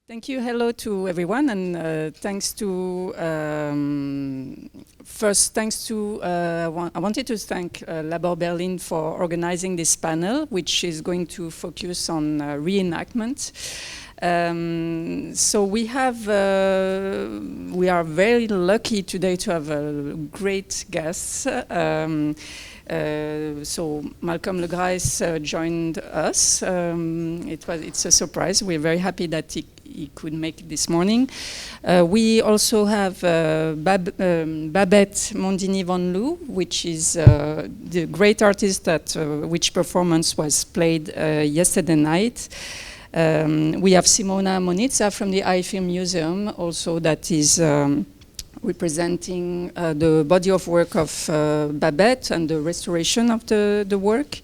Thank you. Hello to everyone, and thanks to first, thanks to I wanted to thank Labor Berlin for organizing this panel, which is going to focus on reenactment. So we are very lucky today to have great guests. So Malcolm Le Grice joined us. It's a surprise. We're very happy that he could make it this morning. We also have Babeth Mondini-VanLoo, which is the great artist that which performance was played yesterday night. We have Simona Monizza from the Eye Film Museum, also that is representing the body of work of Babeth and the restoration of the work.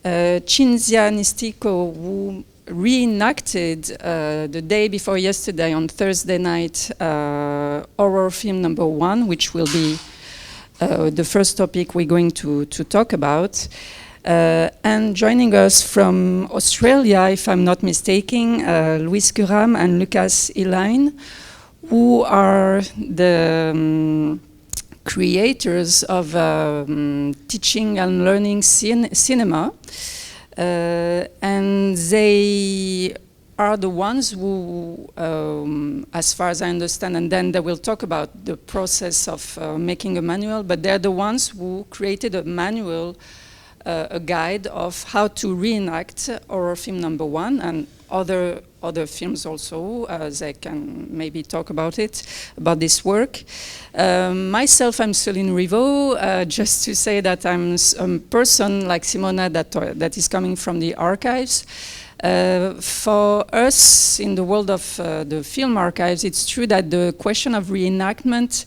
Cinzia Nistico, who reenacted the day before yesterday on Thursday night horror film number 1, which will be the first topic we're going to talk about. And joining us from Australia, if I'm not mistaken, Louise Curham and Ihlein, who are the creators of teaching and learning cinema. And they are the ones who, as far as I understand, and then they will talk about the process of making a manual, but they're the ones who created a manual, a guide of how to reenact horror film number 1 and other films also. They can maybe talk about about this work. Myself, I'm Céline Ruivo. Just to say that I'm a person like Simona that is coming from the archives. For us in the world of the film archives, it's true that the question of reenactment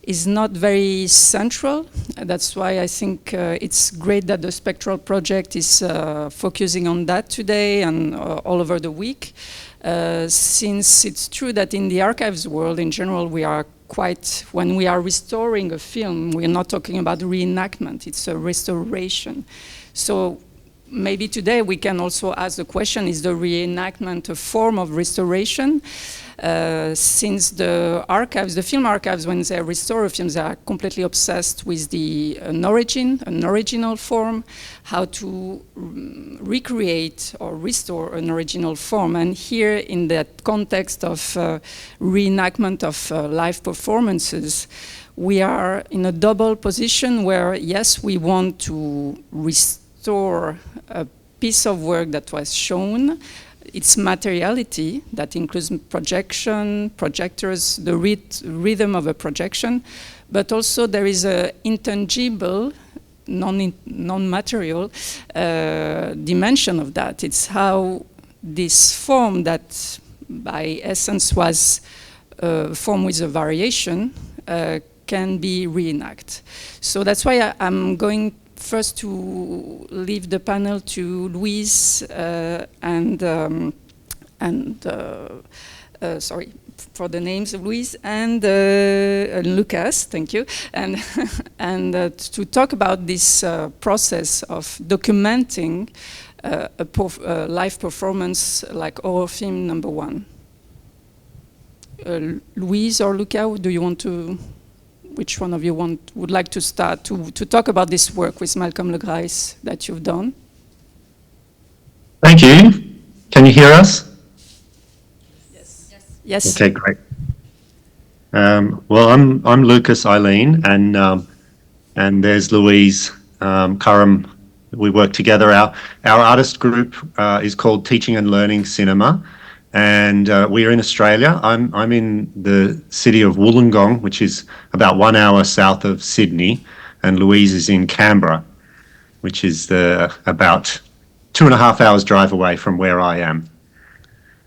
is not very central. That's why I think it's great that the Spectral project is focusing on that today and all over the week. Since it's true that in the archives world in general, we are when we are restoring a film, we're not talking about reenactment, it's a restoration. So maybe today we can also ask the question, is the reenactment a form of restoration? Since the archives, the film archives, when they restore films, they are completely obsessed with an original form, how to recreate or restore an original form. And here, in that context of reenactment of live performances, we are in a double position where, yes, we want to restore a piece of work that was shown, its materiality, that includes projection, projectors, the rhythm of a projection, but also there is an intangible, non-material dimension of that. It's how this form that by essence was a form with a variation can be reenacted. So that's why I'm going first to leave the panel to Louise sorry for the names of Louise and Lucas, thank you, and to talk about this process of documenting a live performance like horror film number 1. Louise or Luca, do you want to? Which one of you would like to start to talk about this work with Malcolm Le Grice that you've done? Thank you. Can you hear us? Yes. Yes. Okay, great. Well, I'm Lucas Ihlein, and there's Louise Curham. We work together. Our artist group is called Teaching and Learning Cinema. And we are in Australia. I'm in the city of Wollongong, which is about 1 hour south of Sydney, and Louise is in Canberra, which is about 2.5 hours drive away from where I am.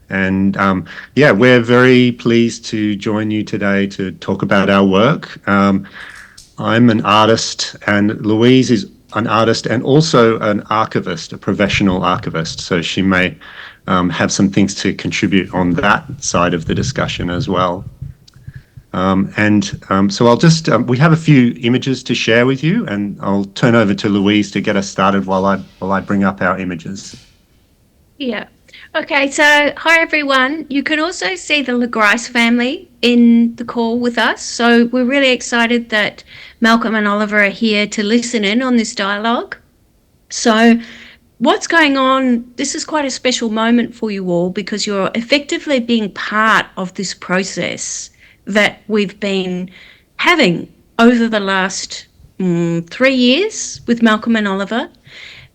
And yeah, we're very pleased to join you today to talk about our work. I'm an artist, and Louise is an artist and also an archivist, a professional archivist. So she may have some things to contribute on that side of the discussion as well. So I'll just, we have a few images to share with you, and I'll turn over to Louise to get us started while I bring up our images. Yeah. Okay, so hi everyone. You can also see the Grice family in the call with us. So we're really excited that Malcolm and Oliver are here to listen in on this dialogue. So what's going on? This is quite a special moment for you all because you're effectively being part of this process that we've been having over the last 3 years with Malcolm and Oliver.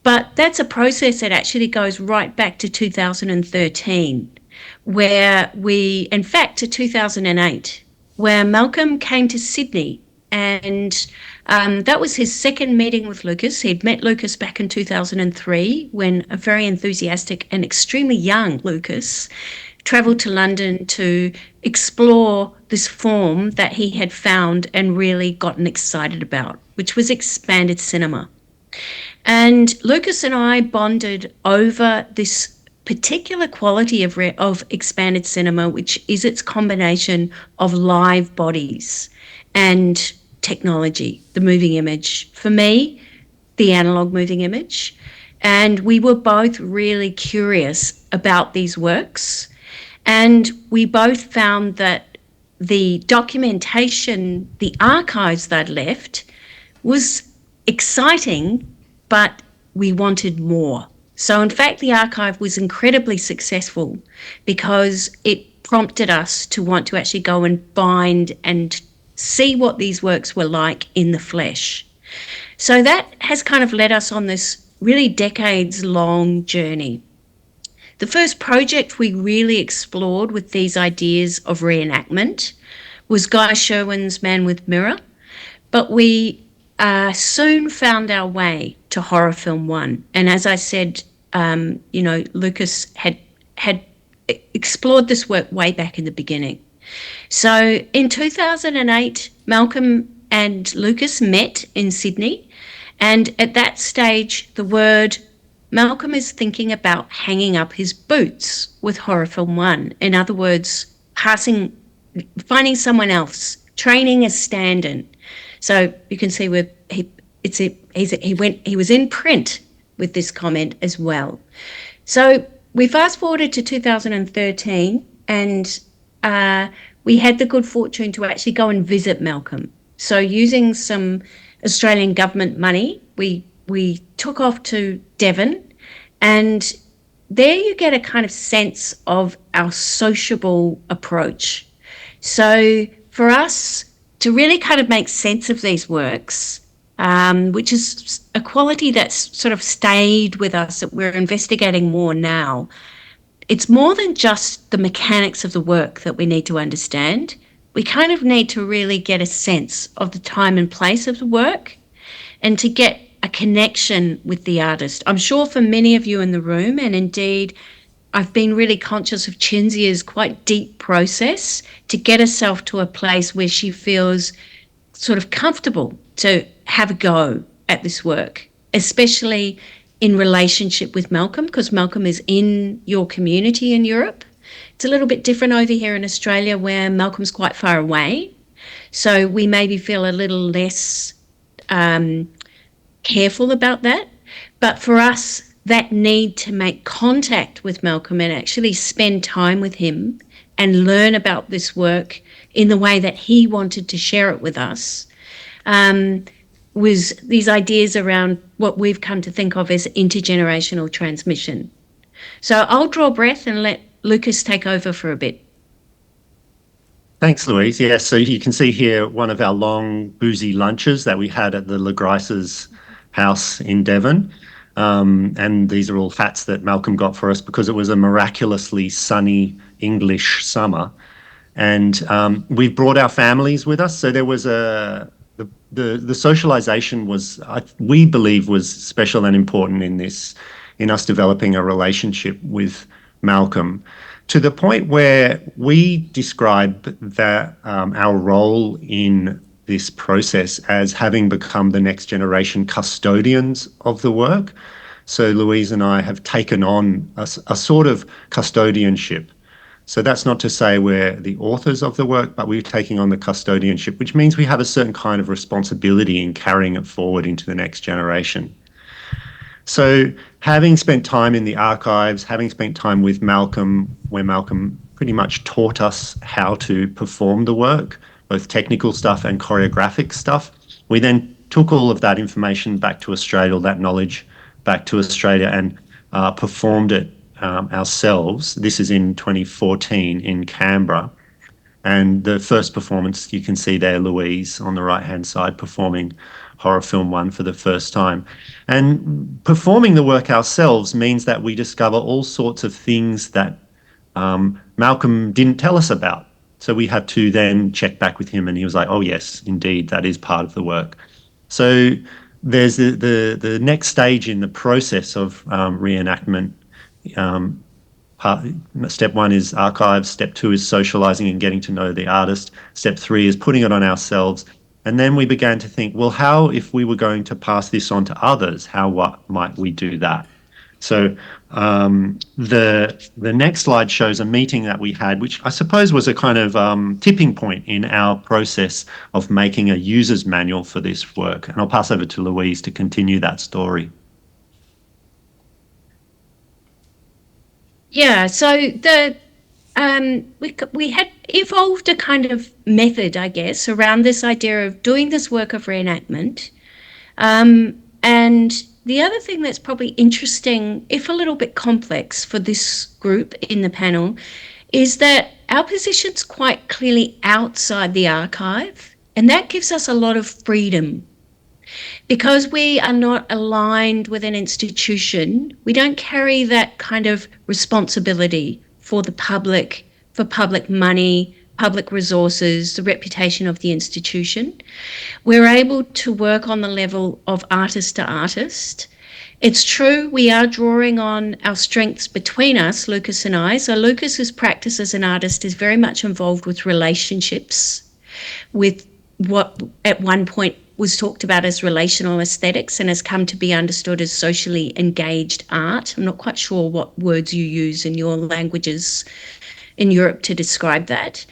But that's a process that actually goes right back to 2013, in fact, to 2008, where Malcolm came to Sydney. And that was his second meeting with Lucas. He'd met Lucas back in 2003 when a very enthusiastic and extremely young Lucas travelled to London to explore this form that he had found and really gotten excited about, which was expanded cinema. And Lucas and I bonded over this particular quality of expanded cinema, which is its combination of live bodies and technology, the moving image. For me, the analog moving image. And we were both really curious about these works. And we both found that the documentation, the archives they'd left, was exciting, but we wanted more. So in fact, the archive was incredibly successful because it prompted us to want to actually go and find and see what these works were like in the flesh. So that has kind of led us on this really decades-long journey. The first project we really explored with these ideas of reenactment was Guy Sherwin's Man with Mirror, but we soon found our way to Horror Film 1. And as I said, Lucas had explored this work way back in the beginning. So in 2008, Malcolm and Lucas met in Sydney. And at that stage, the word Malcolm is thinking about hanging up his boots with Horror Film 1. In other words, finding someone else, training a stand-in. So you can see he was in print with this comment as well. So we fast forwarded to 2013, and we had the good fortune to actually go and visit Malcolm. So using some Australian government money, we took off to Devon, and there you get a kind of sense of our sociable approach. So for us, to really kind of make sense of these works, which is a quality that's sort of stayed with us, that we're investigating more now. It's more than just the mechanics of the work that we need to understand. We kind of need to really get a sense of the time and place of the work and to get a connection with the artist. I'm sure for many of you in the room, and indeed I've been really conscious of Cinzia's quite deep process to get herself to a place where she feels sort of comfortable to have a go at this work, especially in relationship with Malcolm, because Malcolm is in your community in Europe. It's a little bit different over here in Australia where Malcolm's quite far away. So we maybe feel a little less careful about that. But for us, that need to make contact with Malcolm and actually spend time with him and learn about this work in the way that he wanted to share it with us, was these ideas around what we've come to think of as intergenerational transmission. So I'll draw breath and let Lucas take over for a bit. Thanks, Louise. Yes, so you can see here one of our long boozy lunches that we had at the Grice's house in Devon. And these are all hats that Malcolm got for us because it was a miraculously sunny English summer. And we've brought our families with us. So there was the socialization we believe was special and important in us developing a relationship with Malcolm, to the point where we describe that our role in this process as having become the next generation custodians of the work. So Louise and I have taken on a sort of custodianship. So that's not to say we're the authors of the work, but we're taking on the custodianship, which means we have a certain kind of responsibility in carrying it forward into the next generation. So having spent time in the archives, having spent time with Malcolm, where Malcolm pretty much taught us how to perform the work, both technical stuff and choreographic stuff, we then took all of that information back to Australia, that knowledge back to Australia, and performed it ourselves. This is in 2014 in Canberra. And the first performance, you can see there, Louise on the right-hand side, performing horror film 1 for the first time. And performing the work ourselves means that we discover all sorts of things that Malcolm didn't tell us about. So we had to then check back with him, and he was like, oh, yes, indeed, that is part of the work. So there's the next stage in the process of reenactment. Step 1 is archives, step 2 is socializing and getting to know the artist, step 3 is putting it on ourselves. And then we began to think, well, how, if we were going to pass this on to others, what might we do that? So the next slide shows a meeting that we had, which I suppose was a kind of tipping point in our process of making a user's manual for this work. And I'll pass over to Louise to continue that story. Yeah, so we had evolved a kind of method, I guess, around this idea of doing this work of reenactment. And the other thing that's probably interesting, if a little bit complex for this group in the panel, is that our position's quite clearly outside the archive, and that gives us a lot of freedom. Because we are not aligned with an institution, we don't carry that kind of responsibility for the public, for public money, public resources, the reputation of the institution. We're able to work on the level of artist to artist. It's true, we are drawing on our strengths between us, Lucas and I. So Lucas's practice as an artist is very much involved with relationships, with what at one point was talked about as relational aesthetics and has come to be understood as socially engaged art. I'm not quite sure what words you use in your languages in Europe to describe that.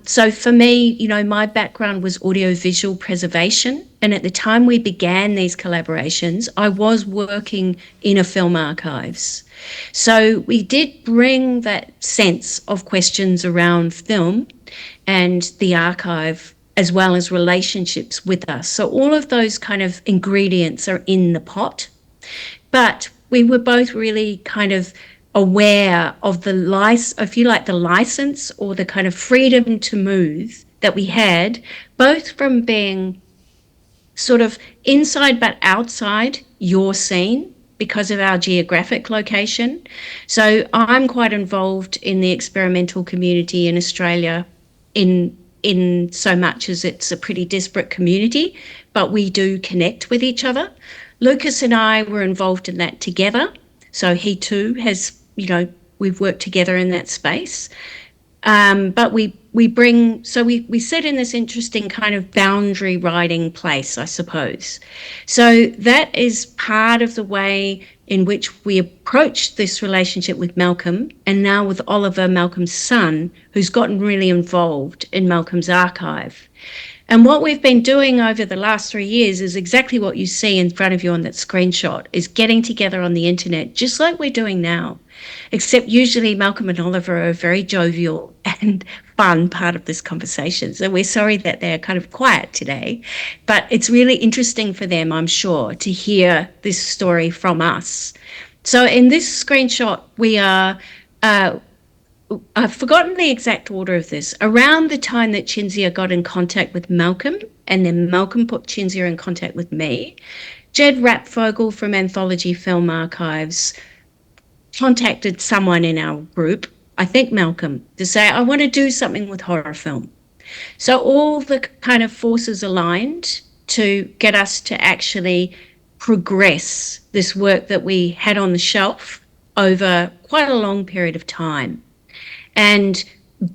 So for me, my background was audiovisual preservation. And at the time we began these collaborations, I was working in a film archives. So we did bring that sense of questions around film and the archive, as well as relationships with us. So all of those kind of ingredients are in the pot. But we were both really kind of aware of the license or the kind of freedom to move that we had, both from being sort of inside but outside your scene because of our geographic location. So I'm quite involved in the experimental community in Australia in so much as it's a pretty disparate community, but we do connect with each other. Lucas and I were involved in that together. So he too has, we've worked together in that space. But we sit in this interesting kind of boundary riding place, I suppose. So that is part of the way in which we approached this relationship with Malcolm, and now with Oliver, Malcolm's son, who's gotten really involved in Malcolm's archive. And what we've been doing over the last 3 years is exactly what you see in front of you on that screenshot, is getting together on the internet, just like we're doing now. Except usually Malcolm and Oliver are a very jovial and fun part of this conversation. So we're sorry that they're kind of quiet today, but it's really interesting for them, I'm sure, to hear this story from us. So in this screenshot, we are, I've forgotten the exact order of this, around the time that Cinzia got in contact with Malcolm, and then Malcolm put Cinzia in contact with me, Jed Rapfogel from Anthology Film Archives contacted someone in our group, I think Malcolm, to say, I want to do something with horror film. So all the kind of forces aligned to get us to actually progress this work that we had on the shelf over quite a long period of time and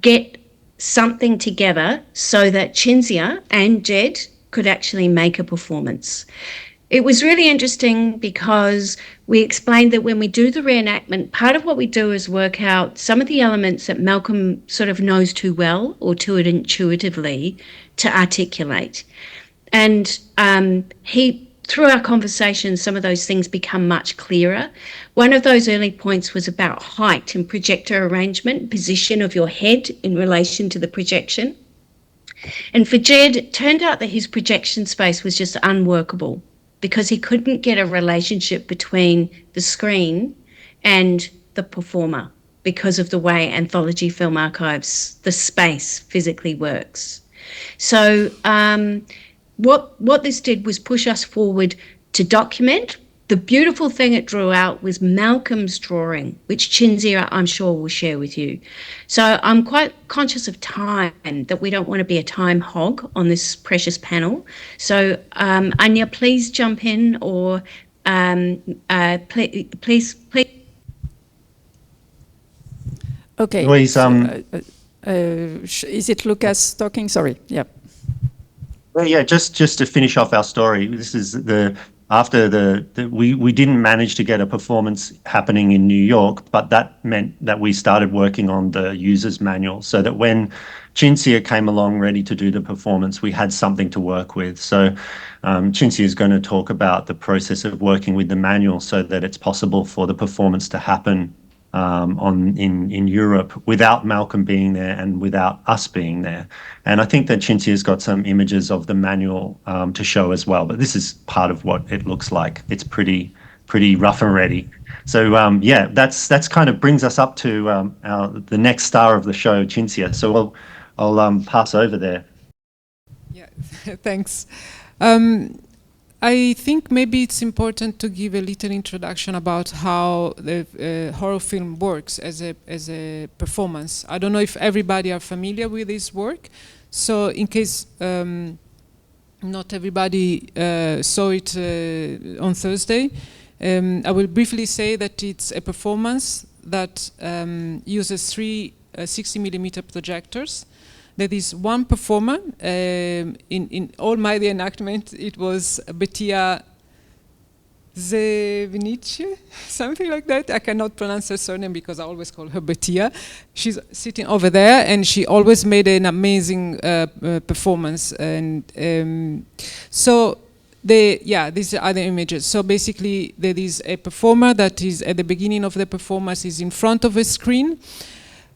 get something together so that Cinzia and Jed could actually make a performance. It was really interesting because we explained that when we do the reenactment, part of what we do is work out some of the elements that Malcolm sort of knows too well or too intuitively to articulate. And through our conversation, some of those things become much clearer. One of those early points was about height and projector arrangement, position of your head in relation to the projection. And for Jed, it turned out that his projection space was just unworkable because he couldn't get a relationship between the screen and the performer because of the way Anthology Film Archives, the space physically works. So what this did was push us forward to document. The beautiful thing it drew out was Malcolm's drawing, which Cinzia, I'm sure, will share with you. So I'm quite conscious of time, that we don't want to be a time hog on this precious panel. So Anya, please jump in, or please. Okay. Louise, is it Lucas talking? Sorry. Yeah. Well, yeah, just to finish off our story, this is we didn't manage to get a performance happening in New York, but that meant that we started working on the user's manual, so that when Cinzia came along ready to do the performance, we had something to work with. So Cinzia is going to talk about the process of working with the manual so that it's possible for the performance to happen in Europe without Malcolm being there and without us being there. And I think that Cinzia's got some images of the manual to show as well, but this is part of what it looks like. It's pretty rough and ready. So yeah, that's kind of brings us up to the next star of the show, Cinzia. So I'll pass over there. Yeah, thanks. I think maybe it's important to give a little introduction about how the horror film works as a performance. I don't know if everybody are familiar with this work, so in case not everybody saw it on Thursday, I will briefly say that it's a performance that uses three 60mm projectors. There is one performer. In all my reenactment, it was Bettia Zevnice, something like that. I cannot pronounce her surname because I always call her Bettia. She's sitting over there, and she always made an amazing performance. And so these are the images. So basically, there is a performer that is at the beginning of the performance, is in front of a screen.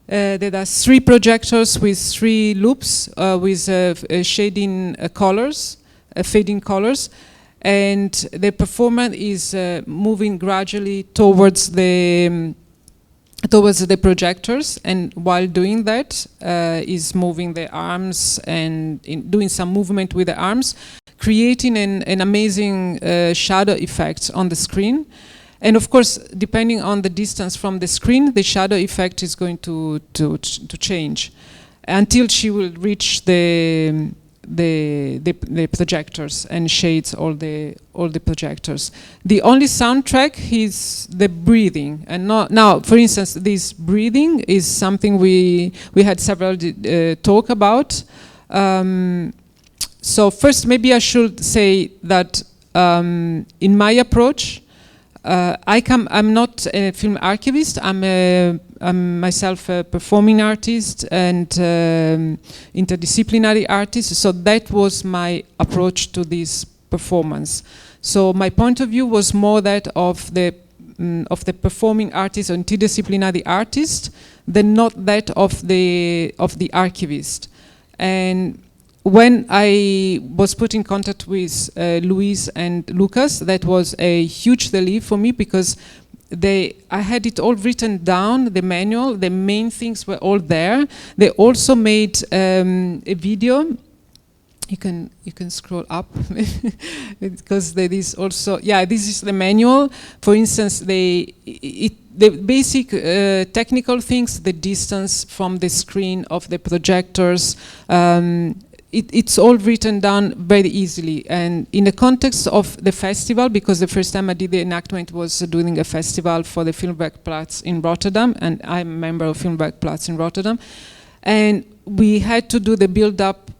There are three projectors with three loops with shading colors, fading colors, and the performer is moving gradually towards the projectors, and while doing that is moving the arms and doing some movement with the arms, creating an amazing shadow effect on the screen. And of course, depending on the distance from the screen, the shadow effect is going to change until she will reach the projectors and shades all the projectors. The only soundtrack is the breathing, and now, for instance, this breathing is something we had several talk about. So first, maybe I should say that in my approach, I'm not a film archivist. I'm myself a performing artist and interdisciplinary artist. So that was my approach to this performance. So my point of view was more that of the performing artist or interdisciplinary artist than not that of the archivist. And when I was put in contact with Louise and Lucas, that was a huge relief for me because I had it all written down, the manual, the main things were all there. They also made a video. You can scroll up because there is also, this is the manual. For instance, the basic technical things, the distance from the screen of the projectors, it's all written down very easily. And in the context of the festival, because the first time I did the enactment was doing a festival for the Filmwerkplatz in Rotterdam, and I'm a member of Filmwerkplatz in Rotterdam, and we had to do the build-up.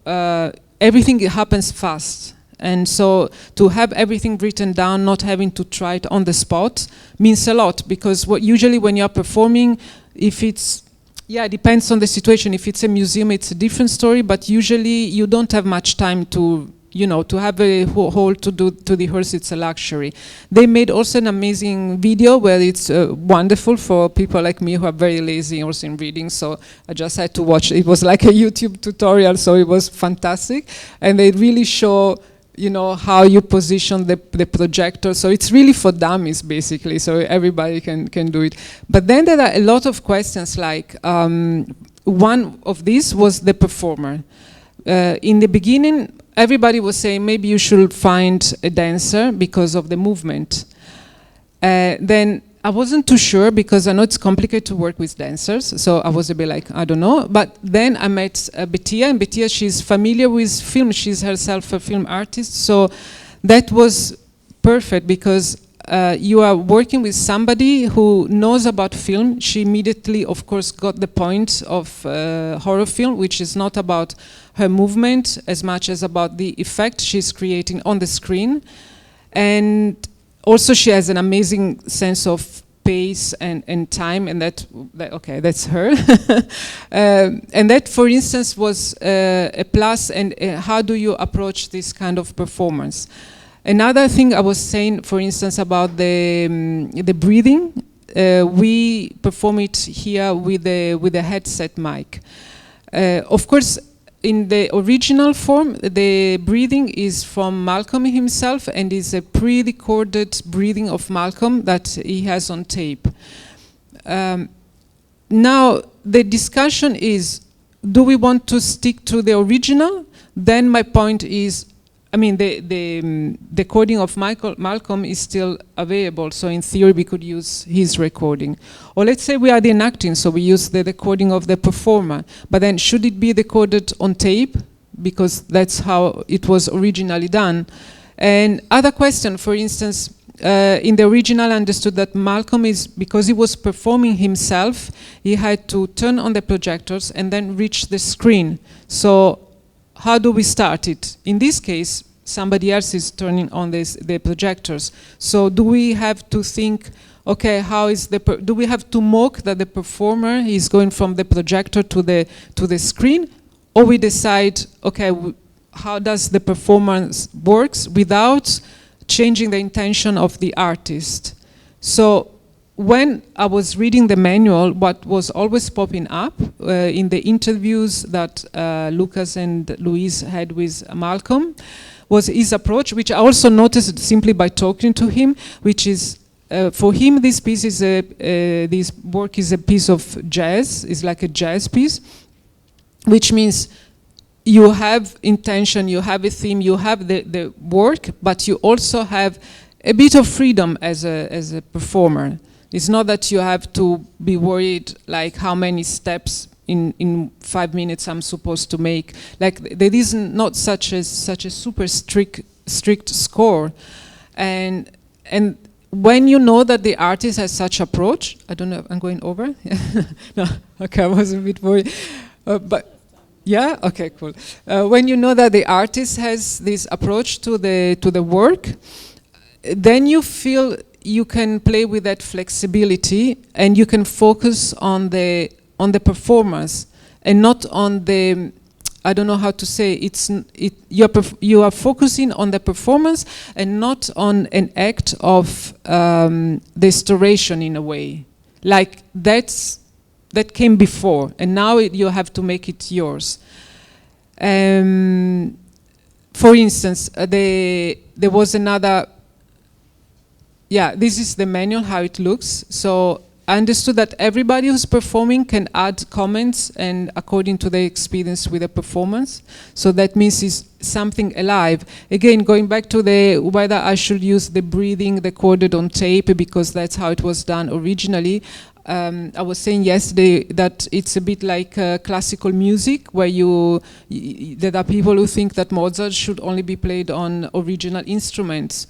Everything happens fast. And so to have everything written down, not having to try it on the spot, means a lot, because usually when you're performing, if it's, it depends on the situation. If it's a museum, it's a different story, but usually you don't have much time to you know, to have a hall to rehearse, it's a luxury. They made also an amazing video where it's wonderful for people like me who are very lazy also in reading, so I just had to watch. It was like a YouTube tutorial, so it was fantastic. And they really show, you know, how you position the projector. So it's really for dummies, basically, so everybody can do it. But then there are a lot of questions, like one of these was the performer. In the beginning, everybody was saying maybe you should find a dancer because of the movement. Then I wasn't too sure, because I know it's complicated to work with dancers, so I was a bit like, I don't know. But then I met Bettia, and Bettia, she's familiar with film. She's herself a film artist, so that was perfect, because you are working with somebody who knows about film. She immediately, of course, got the point of horror film, which is not about her movement as much as about the effect she's creating on the screen. And also she has an amazing sense of pace and time, and that okay, that's her. And that, for instance, was a plus. And how do you approach this kind of performance? Another thing I was saying, for instance, about the breathing, we perform it here with a headset mic. Of course, in the original form, the breathing is from Malcolm himself, and is a pre-recorded breathing of Malcolm that he has on tape. Now, the discussion is, do we want to stick to the original? Then my point is, I mean, the recording of Malcolm is still available, so in theory we could use his recording. Or let's say we are the enacting, so we use the recording of the performer. But then should it be recorded on tape? Because that's how it was originally done. And other question, for instance, in the original I understood that Malcolm is, because he was performing himself, he had to turn on the projectors and then reach the screen. So how do we start it? In this case, somebody else is turning on the projectors. So do we have to think, okay, how is do we have to mock that the performer is going from the projector to the screen? Or we decide, okay, how does the performance works without changing the intention of the artist? So when I was reading the manual, what was always popping up in the interviews that Lucas and Louise had with Malcolm was his approach, which I also noticed simply by talking to him, which is, for him, this piece is this work is a piece of jazz. It's like a jazz piece, which means you have intention, you have a theme, you have the work, but you also have a bit of freedom as a performer. It's not that you have to be worried like how many steps in 5 minutes I'm supposed to make. Like there is not such a super strict score, and when you know that the artist has such approach, I don't know, I'm going over. No, okay, I was a bit worried, but yeah, okay, cool. When you know that the artist has this approach to the work, then you feel you can play with that flexibility, and you can focus on the performance and not on the, I don't know how to say, you are focusing on the performance and not on an act of restoration in a way. Like that came before, and now you have to make it yours. For instance, there was another. Yeah, this is the manual, how it looks. So I understood that everybody who's performing can add comments and according to their experience with the performance. So that means it's something alive. Again, going back to whether I should use the breathing recorded on tape, because that's how it was done originally. I was saying yesterday that it's a bit like classical music, where there are people who think that Mozart should only be played on original instruments.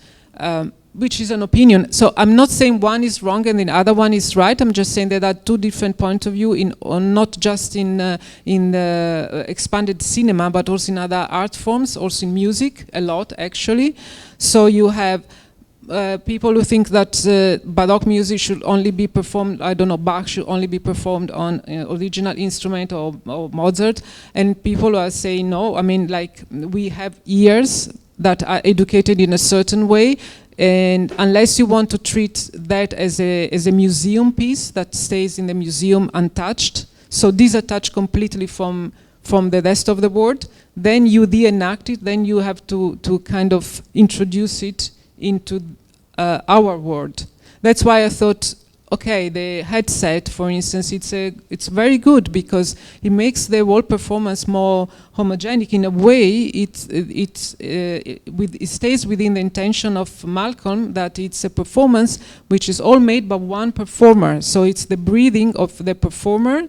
Which is an opinion. So I'm not saying one is wrong and the other one is right. I'm just saying there are two different points of view not just in the expanded cinema, but also in other art forms, also in music, a lot actually. So you have people who think that Baroque music should only be performed, I don't know, Bach should only be performed on original instrument or Mozart, and people who are saying no. I mean, like, we have ears that are educated in a certain way, and unless you want to treat that as a museum piece that stays in the museum untouched, so disattached completely from the rest of the world, then you de-enact it, then you have to kind of introduce it into our world. That's why I thought, okay, the headset, for instance, it's very good because it makes the whole performance more homogenic. In a way, it stays within the intention of Malcolm that it's a performance which is all made by one performer. So it's the breathing of the performer,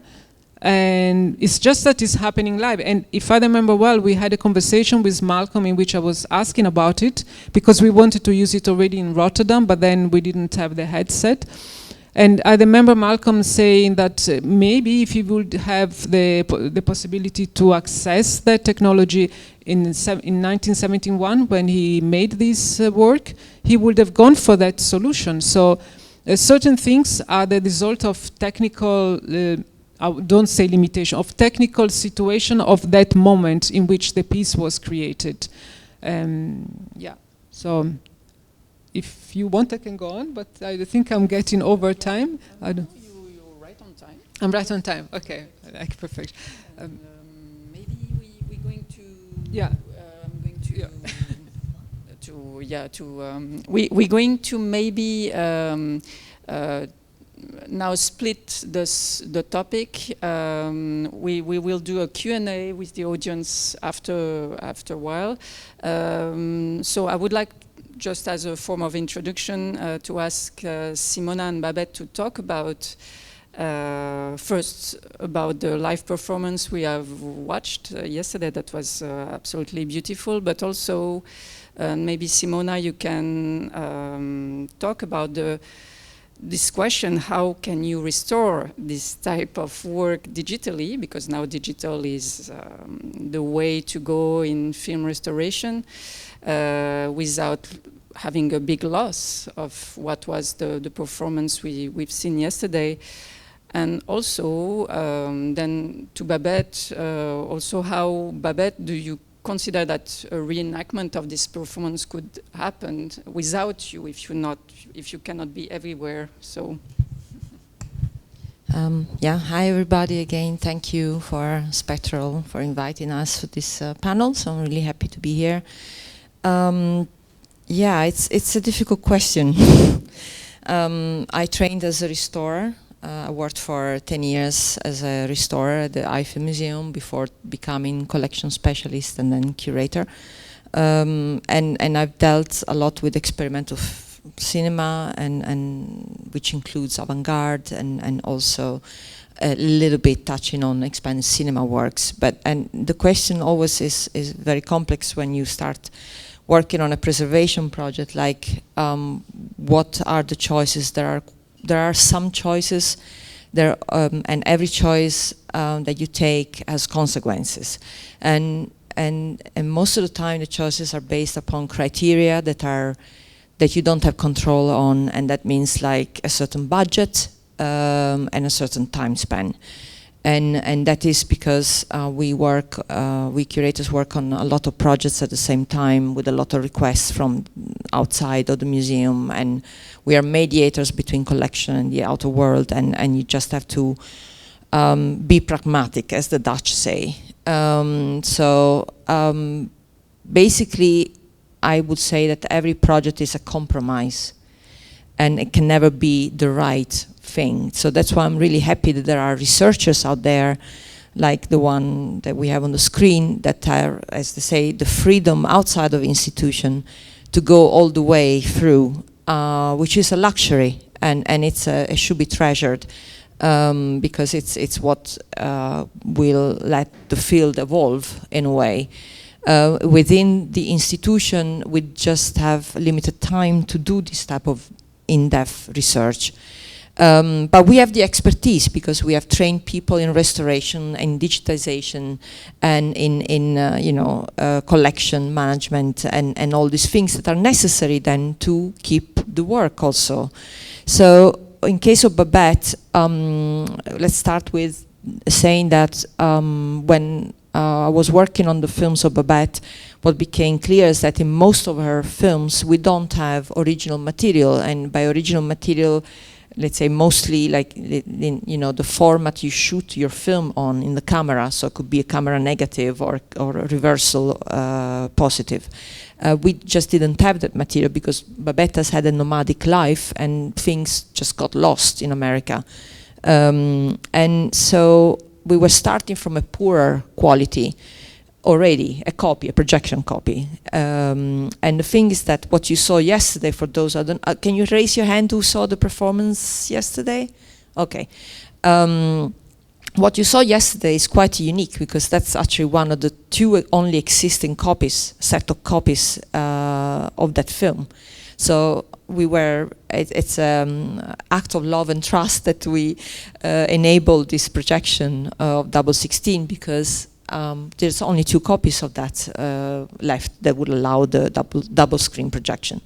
and it's just that it's happening live. And if I remember well, we had a conversation with Malcolm in which I was asking about it because we wanted to use it already in Rotterdam, but then we didn't have the headset. And I remember Malcolm saying that maybe if he would have the possibility to access that technology in 1971 when he made this work, he would have gone for that solution. So certain things are the result of technical I don't say limitation, of technical situation of that moment in which the piece was created. Yeah, so if you want I can go on, but I think I'm getting over time. I don't. You're right on time. I'm right on time, okay, like perfect. Maybe we're going to... Yeah. I'm going to... Yeah. We're going to maybe now split the topic. We will do a Q&A with the audience after a while. So I would like, just as a form of introduction, to ask Simona and Babeth to talk about first about the live performance we have watched yesterday. That was absolutely beautiful, but also maybe Simona, you can talk about this question: how can you restore this type of work digitally? Because now digital is the way to go in film restoration, without having a big loss of what was the performance we've seen yesterday. And also, then to Babeth, also how, Babeth, do you consider that a reenactment of this performance could happen without you if you cannot be everywhere? So. Yeah, hi everybody again. Thank you for Spectral for inviting us to this panel. So I'm really happy to be here. Yeah, it's a difficult question. I trained as a restorer. I worked for 10 years as a restorer at the Eiffel Museum before becoming collection specialist and then curator. And I've dealt a lot with experimental cinema, and which includes avant-garde and also a little bit touching on expanded cinema works. And the question always is very complex when you start working on a preservation project, like what are the choices? There are some choices there, and every choice that you take has consequences, and most of the time the choices are based upon criteria that you don't have control on, and that means like a certain budget and a certain time span, and that is because we curators work on a lot of projects at the same time with a lot of requests from outside of the museum, and we are mediators between collection and the outer world, and you just have to be pragmatic, as the Dutch say. Basically, I would say that every project is a compromise, and it can never be the right thing. So that's why I'm really happy that there are researchers out there, like the one that we have on the screen, that are, as they say, the freedom outside of institution to go all the way through, which is a luxury, and it should be treasured, because it's what will let the field evolve in a way. Within the institution, we just have limited time to do this type of in-depth research. But we have the expertise because we have trained people in restoration and digitization and in collection management and all these things that are necessary then to keep the work also. So in case of Babeth, let's start with saying that when I was working on the films of Babeth, what became clear is that in most of her films we don't have original material, and by original material, let's say mostly like the format you shoot your film on in the camera, so it could be a camera negative or a reversal positive. We just didn't have that material because Babeth has had a nomadic life and things just got lost in America. And so we were starting from a poorer quality already, a projection copy. And the thing is that what you saw yesterday, for those, can you raise your hand who saw the performance yesterday? Okay. What you saw yesterday is quite unique because that's actually one of the two only existing set of copies of that film. So it's an act of love and trust that we enabled this projection of 16 because there's only 2 copies of that left that would allow the double screen projection.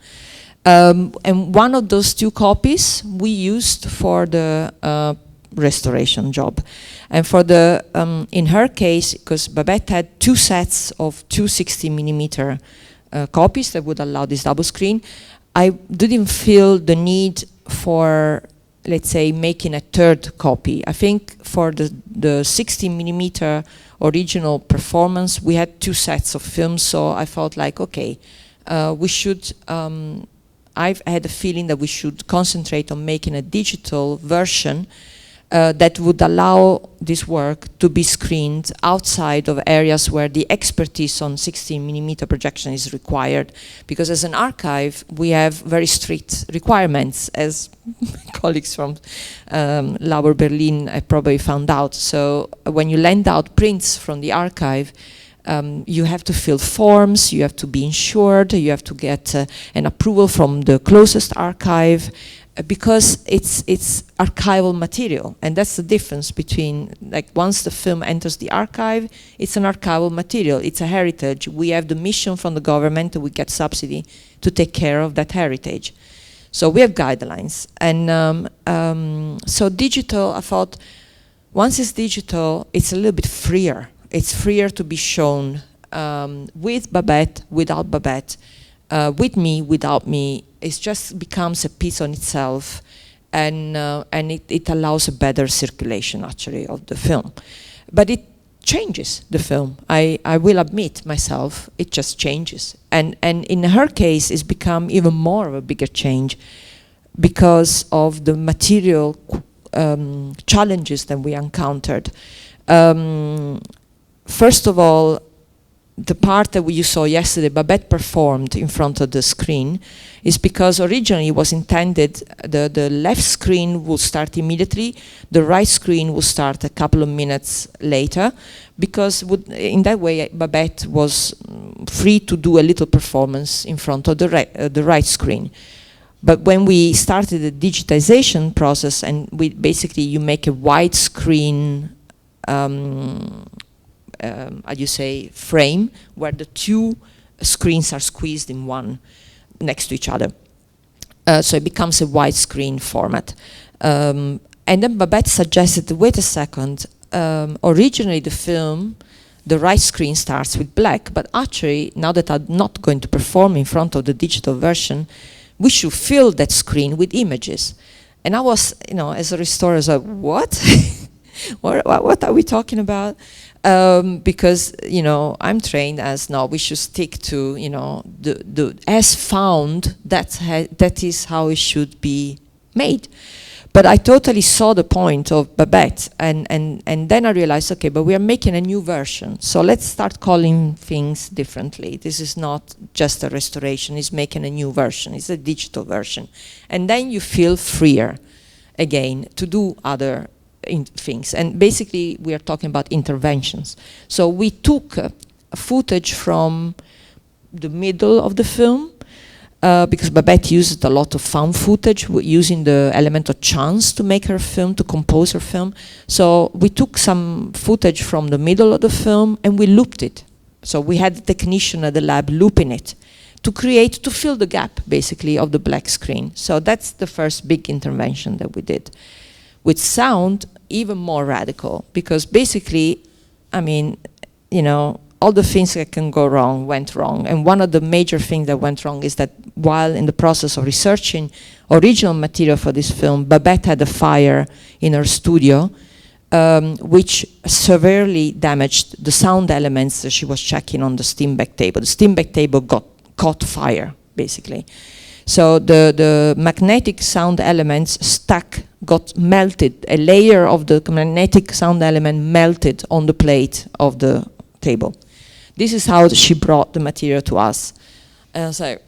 And one of those 2 copies we used for the restoration job. And for the, in her case, because Babeth had 2 sets of 260mm copies that would allow this double screen, I didn't feel the need for, let's say, making a 3rd copy. I think for the 16mm original performance, we had 2 sets of films, so I felt like, okay, we should, I've had a feeling that we should concentrate on making a digital version that would allow this work to be screened outside of areas where the expertise on 16mm projection is required. Because as an archive, we have very strict requirements, as colleagues from Lauer Berlin probably found out. So when you lend out prints from the archive, you have to fill forms, you have to be insured, you have to get an approval from the closest archive, because it's archival material, and that's the difference between, like, once the film enters the archive, it's an archival material, it's a heritage. We have the mission from the government, we get subsidy to take care of that heritage. So we have guidelines, and so digital, I thought, once it's digital, it's a little bit freer. It's freer to be shown with Babeth, without Babeth, with me, without me. It just becomes a piece on itself, and it allows a better circulation, actually, of the film. But it changes the film. I will admit myself, it just changes. And in her case, it's become even more of a bigger change because of the material challenges that we encountered. First of all, the part that you saw yesterday, Babeth performed in front of the screen, is because originally it was intended the left screen will start immediately, the right screen will start a couple of minutes later, because in that way Babeth was free to do a little performance in front of the right screen. But when we started the digitization process, and basically you make a widescreen as you say, frame, where the 2 screens are squeezed in one next to each other. So it becomes a widescreen format. And then Babeth suggested, wait a second, originally the film, the right screen starts with black, but actually, now that I'm not going to perform in front of the digital version, we should fill that screen with images. And I was, as a restorer, I was like, what? what are we talking about? Because I'm trained as, no, we should stick to the as found. That is how it should be made. But I totally saw the point of Babeth, and then I realized, okay, but we are making a new version, so let's start calling things differently. This is not just a restoration; it's making a new version. It's a digital version, and then you feel freer again to do other things. And basically we are talking about interventions. So we took footage from the middle of the film, because Babeth used a lot of found footage, using the element of chance to make her film, to compose her film. So we took some footage from the middle of the film and we looped it. So we had the technician at the lab looping it to fill the gap, basically, of the black screen. So that's the first big intervention that we did. With sound, even more radical, because basically, I mean, you know, all the things that can go wrong went wrong. And one of the major things that went wrong is that while in the process of researching original material for this film, Babeth had a fire in her studio, which severely damaged the sound elements that she was checking on the steam back table. The steam back table caught fire, basically. So the magnetic sound elements got melted. A layer of the magnetic sound element melted on the plate of the table. This is how she brought the material to us. And I was like,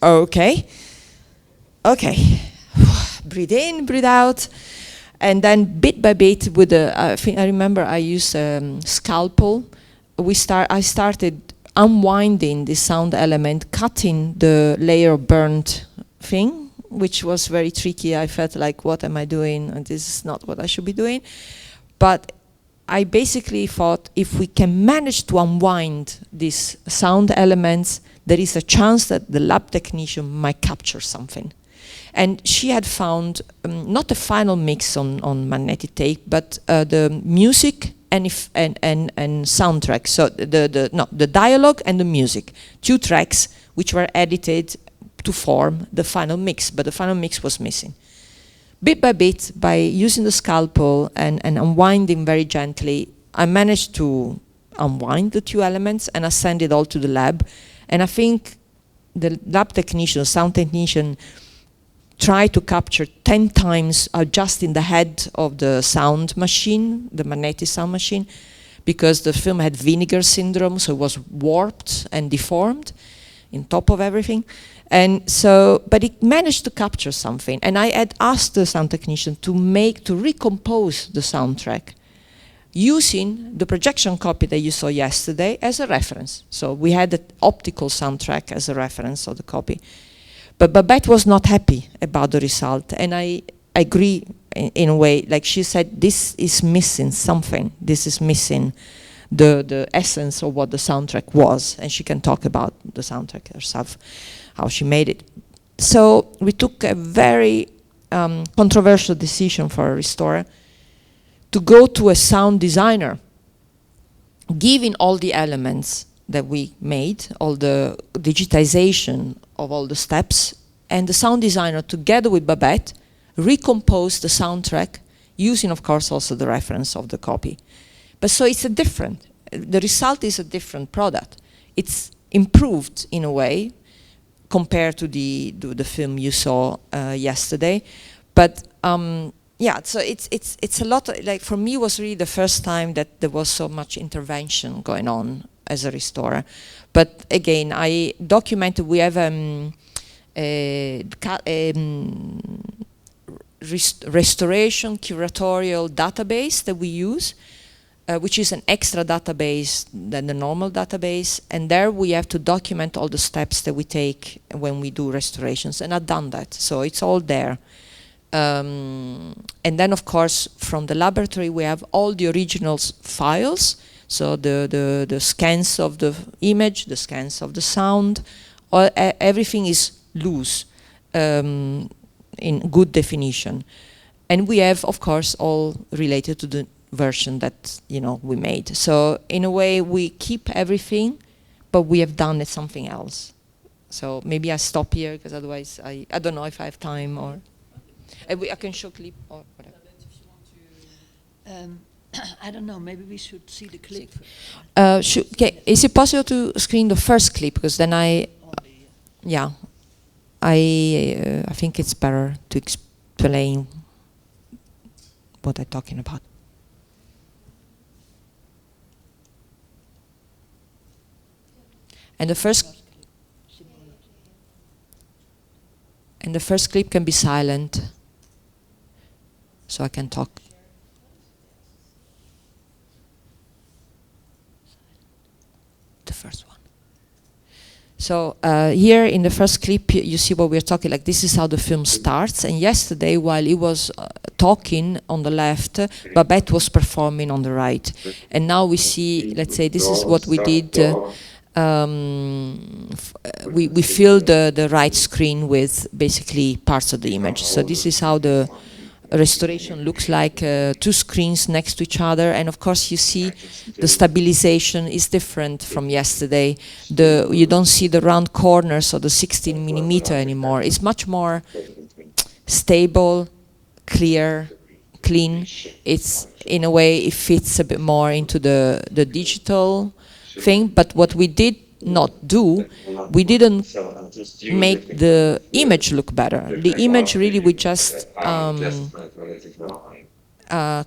okay. Breathe in, breathe out. And then bit by bit with I remember I used a scalpel. I started unwinding the sound element, cutting the layer of burnt thing, which was very tricky. I felt like, what am I doing? And this is not what I should be doing. But I basically thought, if we can manage to unwind these sound elements, there is a chance that the lab technician might capture something. And she had found not a final mix on magnetic tape, but the music and soundtrack. So the dialogue and the music, 2 tracks which were edited to form the final mix, but the final mix was missing. Bit by bit, by using the scalpel and unwinding very gently, I managed to unwind the 2 elements and I sent it all to the lab. And I think the lab technician, sound technician, tried to capture 10 times just in the head of the sound machine, the magnetic sound machine, because the film had vinegar syndrome, so it was warped and deformed in top of everything. And so, but it managed to capture something. And I had asked the sound technician to recompose the soundtrack using the projection copy that you saw yesterday as a reference. So we had the optical soundtrack as a reference of the copy. But Babeth was not happy about the result. And I agree in a way, like she said, this is missing something. This is missing the essence of what the soundtrack was. And she can talk about the soundtrack herself, how she made it. So we took a very controversial decision for a restorer to go to a sound designer, giving all the elements that we made, all the digitization of all the steps, and the sound designer, together with Babeth, recomposed the soundtrack, using, of course, also the reference of the copy. But so it's the result is a different product. It's improved in a way, compared to the film you saw yesterday, but yeah. So it's a lot. Like for me, it was really the first time that there was so much intervention going on as a restorer. But again, I documented. We have restoration curatorial database that we use. Which is an extra database than the normal database, and there we have to document all the steps that we take when we do restorations, and I've done that, so it's all there. And then, of course, from the laboratory we have all the original files, so the scans of the image, the scans of the sound, everything is loose, in good definition. And we have, of course, all related to the version that we made. So in a way we keep everything, but we have done it something else. So maybe I stop here, because otherwise I don't know if I have time, or I can show clip or whatever. I don't know, maybe we should see the clip. Okay, is it possible to screen the first clip, because then I think it's better to explain what I'm talking about. And the first clip can be silent, so I can talk. The first one. So here in the first clip, you see what we're talking, like this is how the film starts. And yesterday, while he was talking on the left, Babeth was performing on the right. And now we see, let's say, this is what we did. We filled the right screen with basically parts of the image. So this is how the restoration looks like, two screens next to each other, and of course you see the stabilization is different from yesterday. You don't see the round corners of the 16mm anymore. It's much more stable, clear, clean. It's in a way it fits a bit more into the digital thing. But what we did not do, we didn't make the image look better. The image really, we just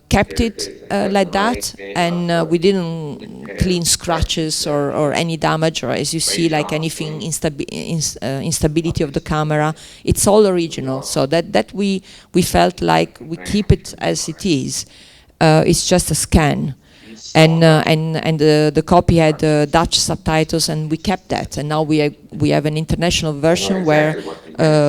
kept it like that, and we didn't clean scratches or any damage, or as you see, like anything instability of the camera. It's all original, so that we felt like we keep it as it is. It's just a scan. And the copy had Dutch subtitles, and we kept that. And now we have an international version where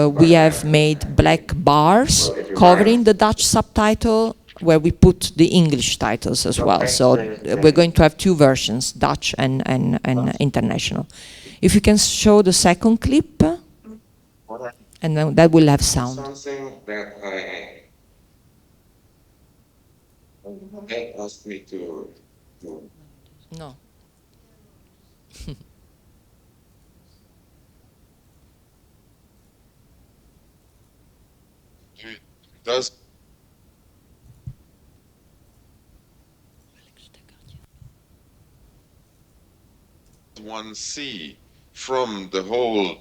we have made black bars covering the Dutch subtitle, where we put the English titles as well. So we're going to have two versions, Dutch and international. If you can show the second clip, and then that will have sound. Something that they asked me to. No. Does one see from the whole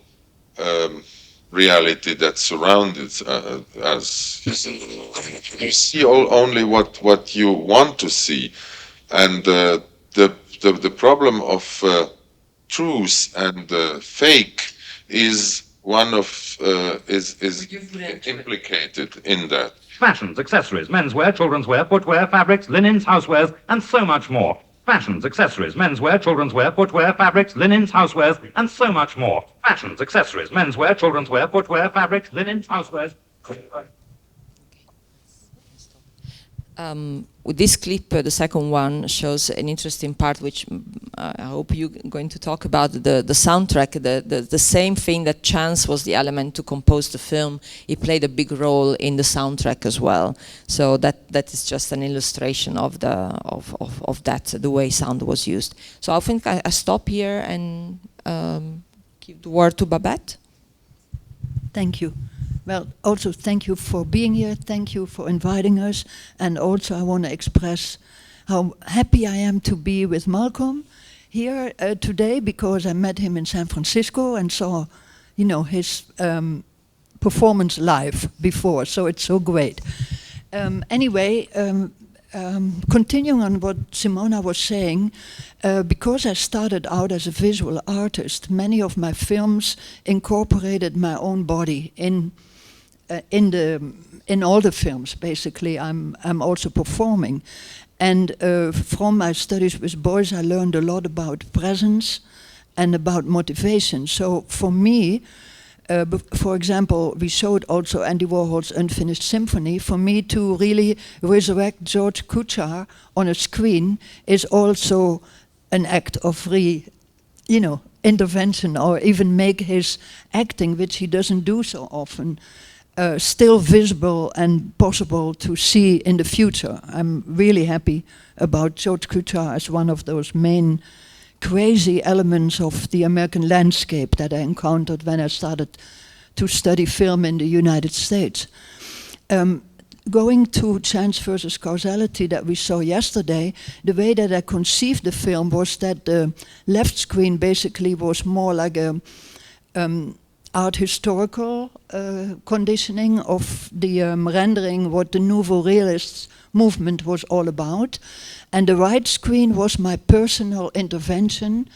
reality that surrounds us? You see only what you want to see. And the problem of truth and fake is one of is implicated in that. Fashions, accessories, menswear, children's wear, footwear, fabrics, linens, housewares, and so much more. Fashions, accessories, menswear, children's wear, footwear, fabrics, linens, housewares, and so much more. Fashions, accessories, menswear, children's wear, footwear, fabrics, linens, housewares. With this clip, the second one shows an interesting part, which I hope you're going to talk about, the soundtrack, the same thing that chance was the element to compose the film. It played a big role in the soundtrack as well. So that is just an illustration of that, the way sound was used. So I think I stop here and give the word to Babeth. Thank you. Well, also thank you for being here. Thank you for inviting us. And also I want to express how happy I am to be with Malcolm here today, because I met him in San Francisco and saw, you know, his performance live before. So it's so great. Anyway, continuing on what Simona was saying, because I started out as a visual artist, many of my films incorporated my own body in all the films. Basically, I'm also performing, and from my studies with boys, I learned a lot about presence and about motivation. So for me, for example, we showed also Andy Warhol's Unfinished Symphony. For me to really resurrect George Kuchar on a screen is also an act of intervention, or even make his acting, which he doesn't do so often, still visible and possible to see in the future. I'm really happy about George Kuchar as one of those main crazy elements of the American landscape that I encountered when I started to study film in the United States. Going to chance versus causality that we saw yesterday, the way that I conceived the film was that the left screen basically was more like a art historical conditioning of the rendering what the Nouveau Realist movement was all about. And the right screen was my personal intervention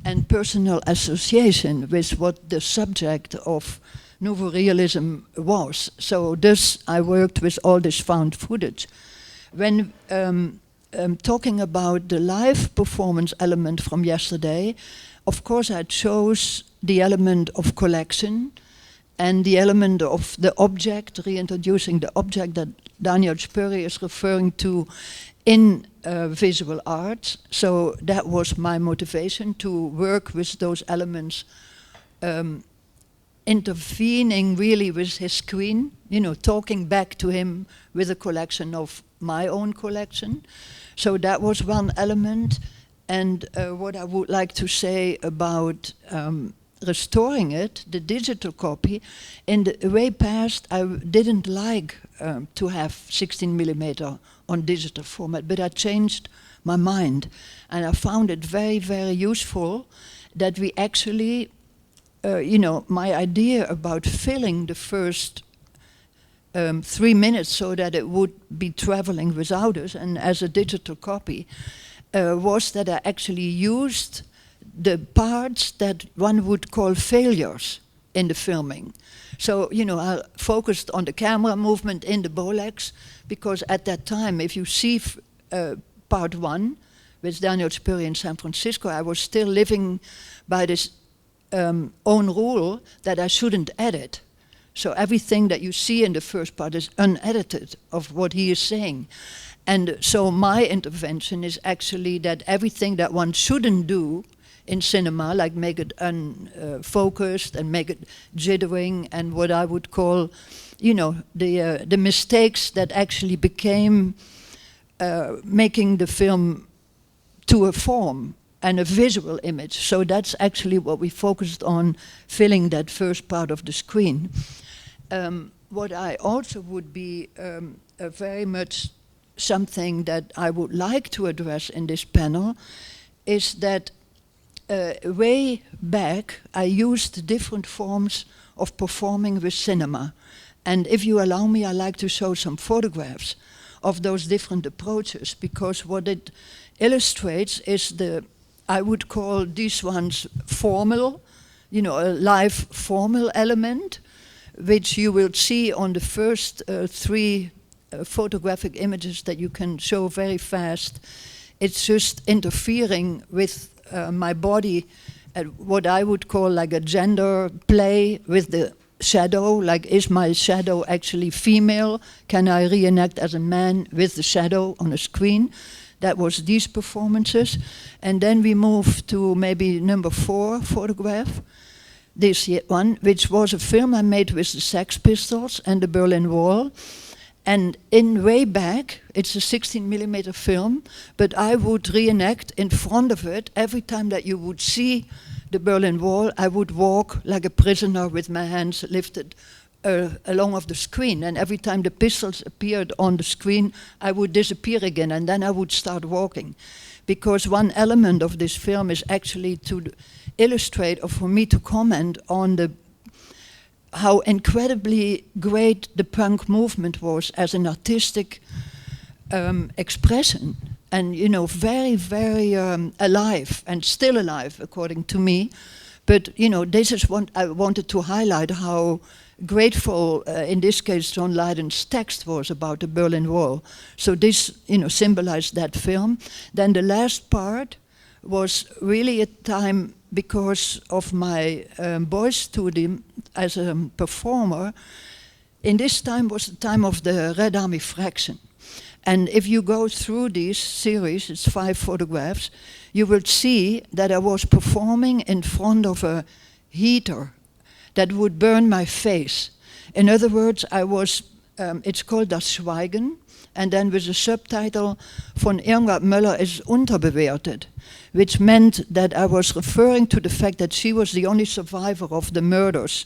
and personal association with what the subject of Nouveau Realism was. So thus I worked with all this found footage. When talking about the live performance element from yesterday, of course I chose the element of collection and the element of the object, reintroducing the object that Daniel Spurrier is referring to in visual arts. So that was my motivation, to work with those elements, intervening really with his screen, you know, talking back to him with a collection of my own collection. So that was one element. And what I would like to say about restoring it, the digital copy, in the way past I didn't like to have 16mm on digital format, but I changed my mind and I found it very, very useful that we actually, you know, my idea about filling the first 3 minutes so that it would be traveling without us and as a digital copy was that I actually used the parts that one would call failures in the filming. So, you know, I focused on the camera movement in the Bolex, because at that time, if you see part 1 with Daniel Spurrier in San Francisco, I was still living by this own rule that I shouldn't edit. So everything that you see in the first part is unedited of what he is saying. And so my intervention is actually that everything that one shouldn't do in cinema, like make it unfocused and make it jittering, and what I would call, you know, the mistakes that actually became making the film to a form and a visual image. So that's actually what we focused on, filling that first part of the screen. What I also would be very much something that I would like to address in this panel is that way back I used different forms of performing with cinema. And if you allow me, I'd like to show some photographs of those different approaches, because what it illustrates is the, I would call these ones formal, you know, a live formal element, which you will see on the first 3 photographic images that you can show very fast. It's just interfering with my body at what I would call like a gender play with the shadow, like is my shadow actually female? Can I reenact as a man with the shadow on a screen? That was these performances. And then we moved to maybe number 4 photograph, this one, which was a film I made with the Sex Pistols and the Berlin Wall. And in way back, it's a 16mm film, but I would reenact in front of it. Every time that you would see the Berlin Wall, I would walk like a prisoner with my hands lifted along of the screen. And every time the pistols appeared on the screen, I would disappear again, and then I would start walking. Because one element of this film is actually to illustrate, or for me to comment on the how incredibly great the punk movement was as an artistic expression, and you know, very, very alive, and still alive according to me. But you know, this is what I wanted to highlight, how grateful in this case John Lydon's text was about the Berlin Wall. So this, you know, symbolized that film. Then the last part was really a time, because of my voice study as a performer, in this time was the time of the Red Army Fraction. And if you go through this series, it's 5 photographs, you will see that I was performing in front of a heater that would burn my face. In other words, I was, it's called Das Schweigen, and then with a subtitle, Von Irmgard Möller is unterbewertet, which meant that I was referring to the fact that she was the only survivor of the murders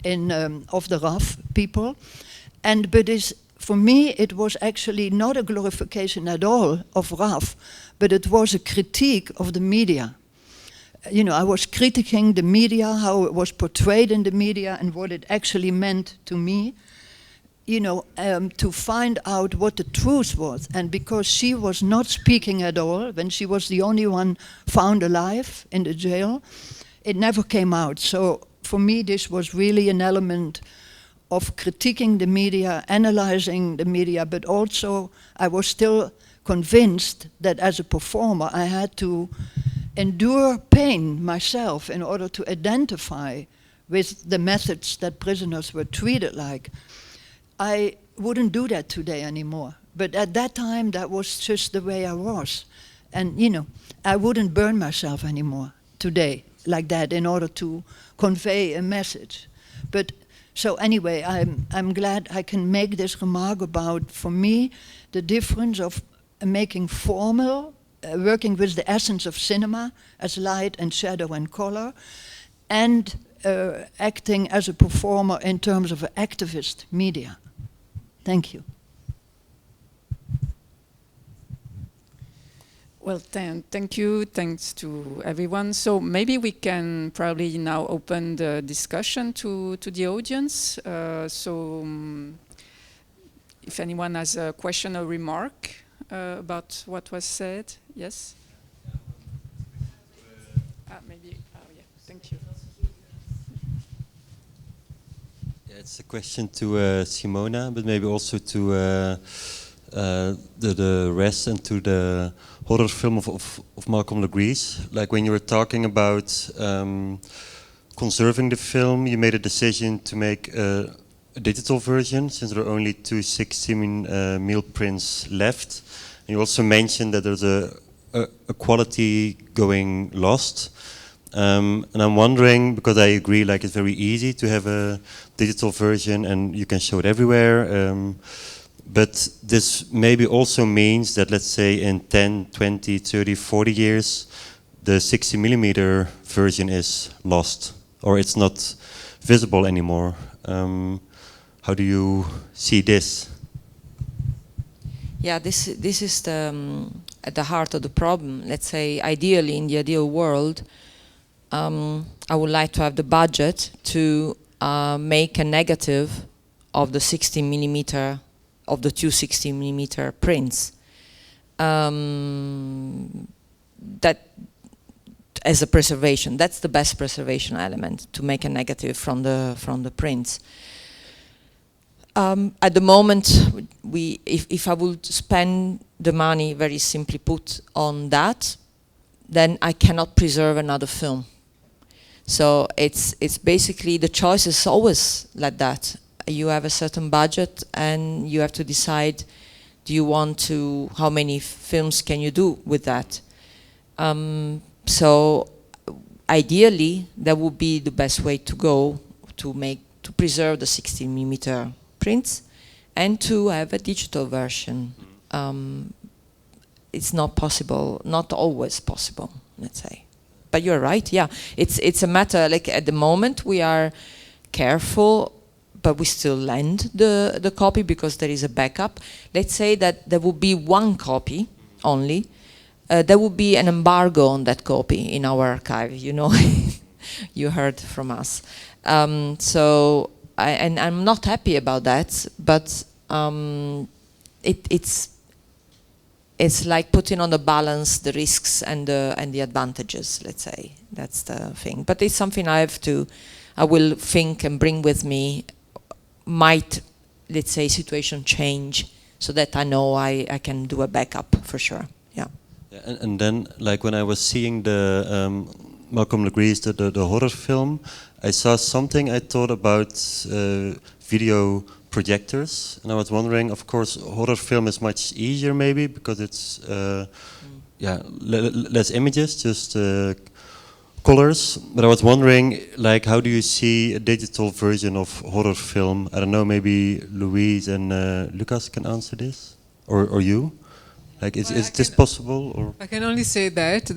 of the RAF people. But for me, it was actually not a glorification at all of RAF, but it was a critique of the media. You know, I was critiquing the media, how it was portrayed in the media, and what it actually meant to me. You know, to find out what the truth was. And because she was not speaking at all, when she was the only one found alive in the jail, it never came out. So for me, this was really an element of critiquing the media, analyzing the media, but also I was still convinced that as a performer I had to endure pain myself in order to identify with the methods that prisoners were treated like. I wouldn't do that today anymore. But at that time, that was just the way I was. And, you know, I wouldn't burn myself anymore today like that in order to convey a message. But so anyway, I'm glad I can make this remark about, for me, the difference of making formal, working with the essence of cinema as light and shadow and color, and acting as a performer in terms of an activist media. Thank you. Well, thank you. Thanks to everyone. So maybe we can probably now open the discussion to the audience. If anyone has a question or remark about what was said, yes? Maybe, yeah, thank you. Yeah, it's a question to Simona, but maybe also to the rest and to the horror film of Malcolm Grice. Like when you were talking about conserving the film, you made a decision to make a digital version since there are only 2 16mm prints left. And you also mentioned that there's a quality going lost. And I'm wondering, because I agree, like it's very easy to have a digital version and you can show it everywhere. But this maybe also means that, let's say, in 10, 20, 30, 40 years, the 60mm version is lost, or it's not visible anymore. How do you see this? Yeah, this is at the heart of the problem. Let's say, ideally, in the ideal world, I would like to have the budget to make a negative of the 60mm, of the 2 16mm prints. That as a preservation, that's the best preservation element, to make a negative from the prints. At the moment, if I would spend the money, very simply put, on that, then I cannot preserve another film. So it's basically, the choice is always like that. You have a certain budget and you have to decide, do you want to, how many films can you do with that? So ideally, that would be the best way to go, to preserve the 16mm prints and to have a digital version. It's not possible, not always possible, let's say. But you're right, yeah. It's a matter, like at the moment we are careful, but we still lend the copy because there is a backup. Let's say that there would be 1 copy only. There would be an embargo on that copy in our archive, you know. You heard from us. So, I'm not happy about that, but it's like putting on the balance the risks and the advantages, let's say. That's the thing. But it's something I will think and bring with me. Might, let's say, situation change so that I know I can do a backup for sure. Yeah. And then, like when I was seeing the Malcolm Grice, the horror film, I saw something I thought about video projectors, and I was wondering, of course, horror film is much easier maybe because it's less images, just colors. But I was wondering, like, how do you see a digital version of horror film? I don't know, maybe Louise and Lucas can answer this, or you. Like, is this possible? Or? I can only say that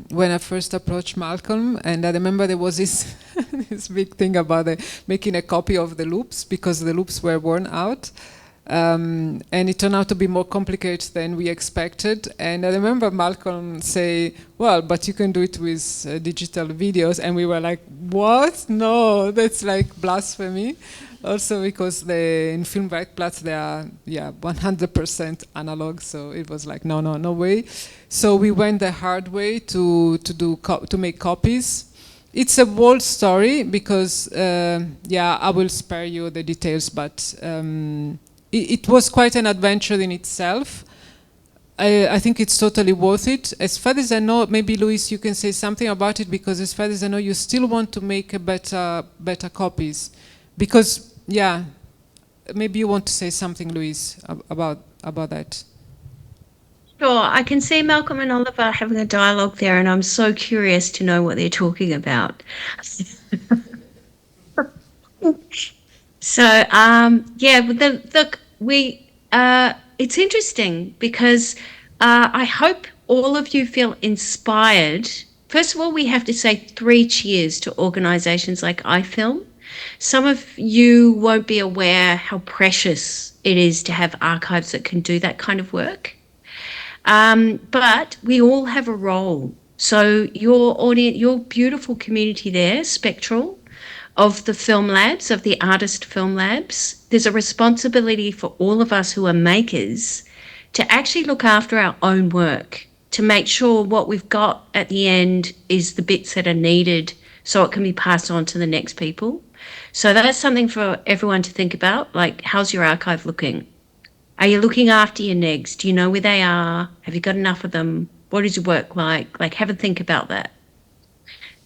when I first approached Malcolm, and I remember there was this this big thing about making a copy of the loops because the loops were worn out, and it turned out to be more complicated than we expected. And I remember Malcolm say, "Well, but you can do it with digital videos," and we were like, "What? No, that's like blasphemy." Also because in Filmwerkplatz they are 100% analog, so it was like no way. So we went the hard way to make copies. It's a bold story because I will spare you the details, but it was quite an adventure in itself. I think it's totally worth it. As far as I know, maybe Louise, you can say something about it, because as far as I know, you still want to make a better copies. Because, yeah, maybe you want to say something, Louise, about that. Sure, I can see Malcolm and Oliver having a dialogue there, and I'm so curious to know what they're talking about. So, yeah, it's interesting because I hope all of you feel inspired. First of all, we have to say 3 cheers to organisations like iFilm. Some of you won't be aware how precious it is to have archives that can do that kind of work. But we all have a role. So your audience, your beautiful community there, Spectral, of the film labs, of the artist film labs, there's a responsibility for all of us who are makers to actually look after our own work, to make sure what we've got at the end is the bits that are needed so it can be passed on to the next people. So that's something for everyone to think about, like, how's your archive looking? Are you looking after your negs? Do you know where they are? Have you got enough of them? What is your work like? Like, have a think about that.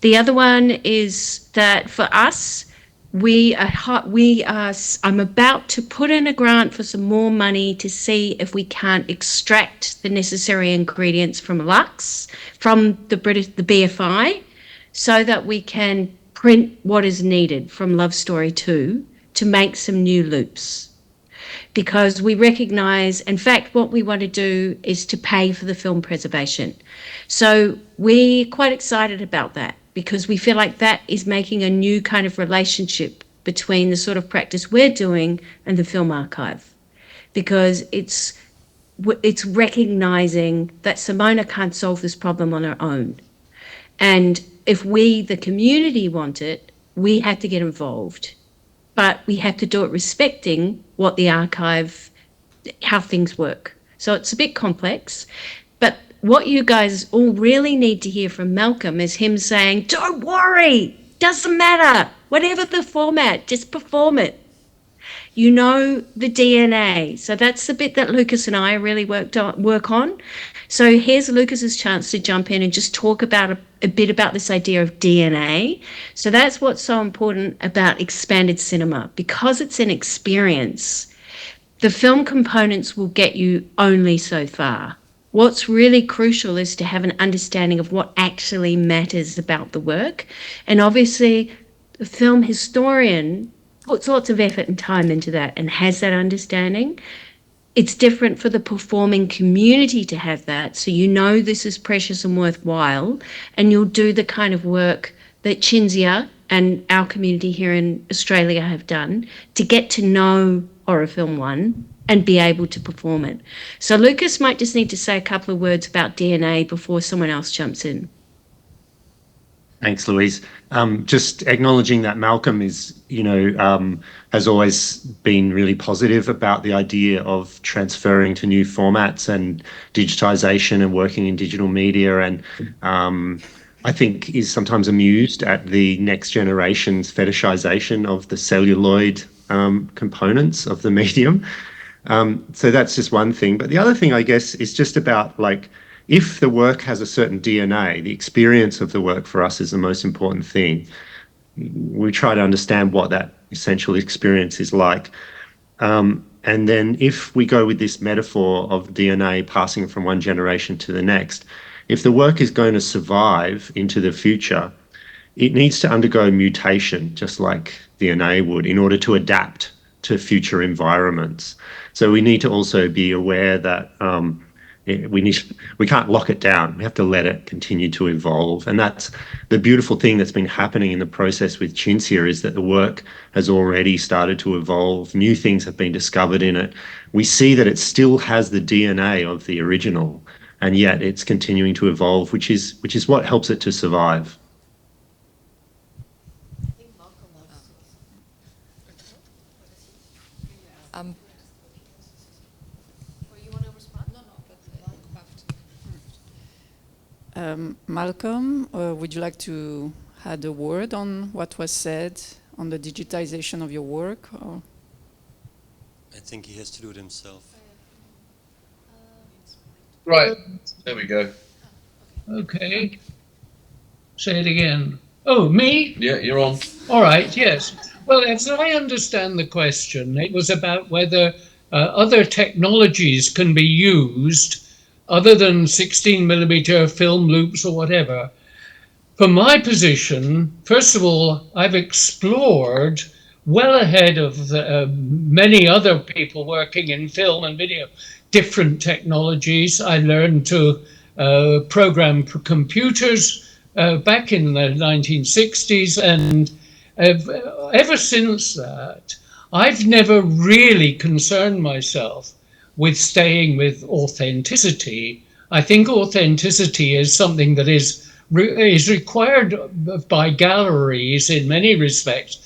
The other one is that for us, I'm about to put in a grant for some more money to see if we can't extract the necessary ingredients from Lux, from the BFI, so that we can print what is needed from Love Story 2 to make some new loops. Because we recognise, in fact, what we want to do is to pay for the film preservation. So we're quite excited about that, because we feel like that is making a new kind of relationship between the sort of practice we're doing and the film archive. Because it's recognising that Simona can't solve this problem on her own. And if we, the community, want it, we have to get involved. But we have to do it respecting what the archive, how things work. So it's a bit complex. But what you guys all really need to hear from Malcolm is him saying, don't worry, doesn't matter. Whatever the format, just perform it. You know the DNA. So that's the bit that Lucas and I really work on. So here's Lucas's chance to jump in and just talk about a bit about this idea of DNA. So that's what's so important about expanded cinema. Because it's an experience, the film components will get you only so far. What's really crucial is to have an understanding of what actually matters about the work. And obviously, the film historian puts lots of effort and time into that and has that understanding. It's different for the performing community to have that, so you know this is precious and worthwhile, and you'll do the kind of work that Cinzia and our community here in Australia have done to get to know Horror Film 1 and be able to perform it. So Lucas might just need to say a couple of words about DNA before someone else jumps in. Thanks, Louise. Just acknowledging that Malcolm is, has always been really positive about the idea of transferring to new formats and digitisation and working in digital media, and I think is sometimes amused at the next generation's fetishisation of the celluloid components of the medium. So that's just one thing. But the other thing, I guess, is just about, like, if the work has a certain DNA, the experience of the work for us is the most important thing. We try to understand what that essential experience is like. And then if we go with this metaphor of DNA passing from one generation to the next, if the work is going to survive into the future, it needs to undergo mutation, just like DNA would, in order to adapt to future environments. So we need to also be aware that we can't lock it down. We have to let it continue to evolve. And that's the beautiful thing that's been happening in the process with Cinzia, is that the work has already started to evolve. New things have been discovered in it. We see that it still has the DNA of the original, and yet it's continuing to evolve, which is what helps it to survive. Malcolm, would you like to add a word on what was said on the digitization of your work? Or? I think he has to do it himself. Right, there we go. Okay. Say it again. Oh, me? Yeah, you're on. All right, yes. Well, as I understand the question, it was about whether other technologies can be used other than 16mm film loops or whatever. From my position, first of all, I've explored well ahead of many other people working in film and video, different technologies. I learned to program computers back in the 1960s, and ever since that, I've never really concerned myself with staying with authenticity. I think authenticity is something that is required by galleries in many respects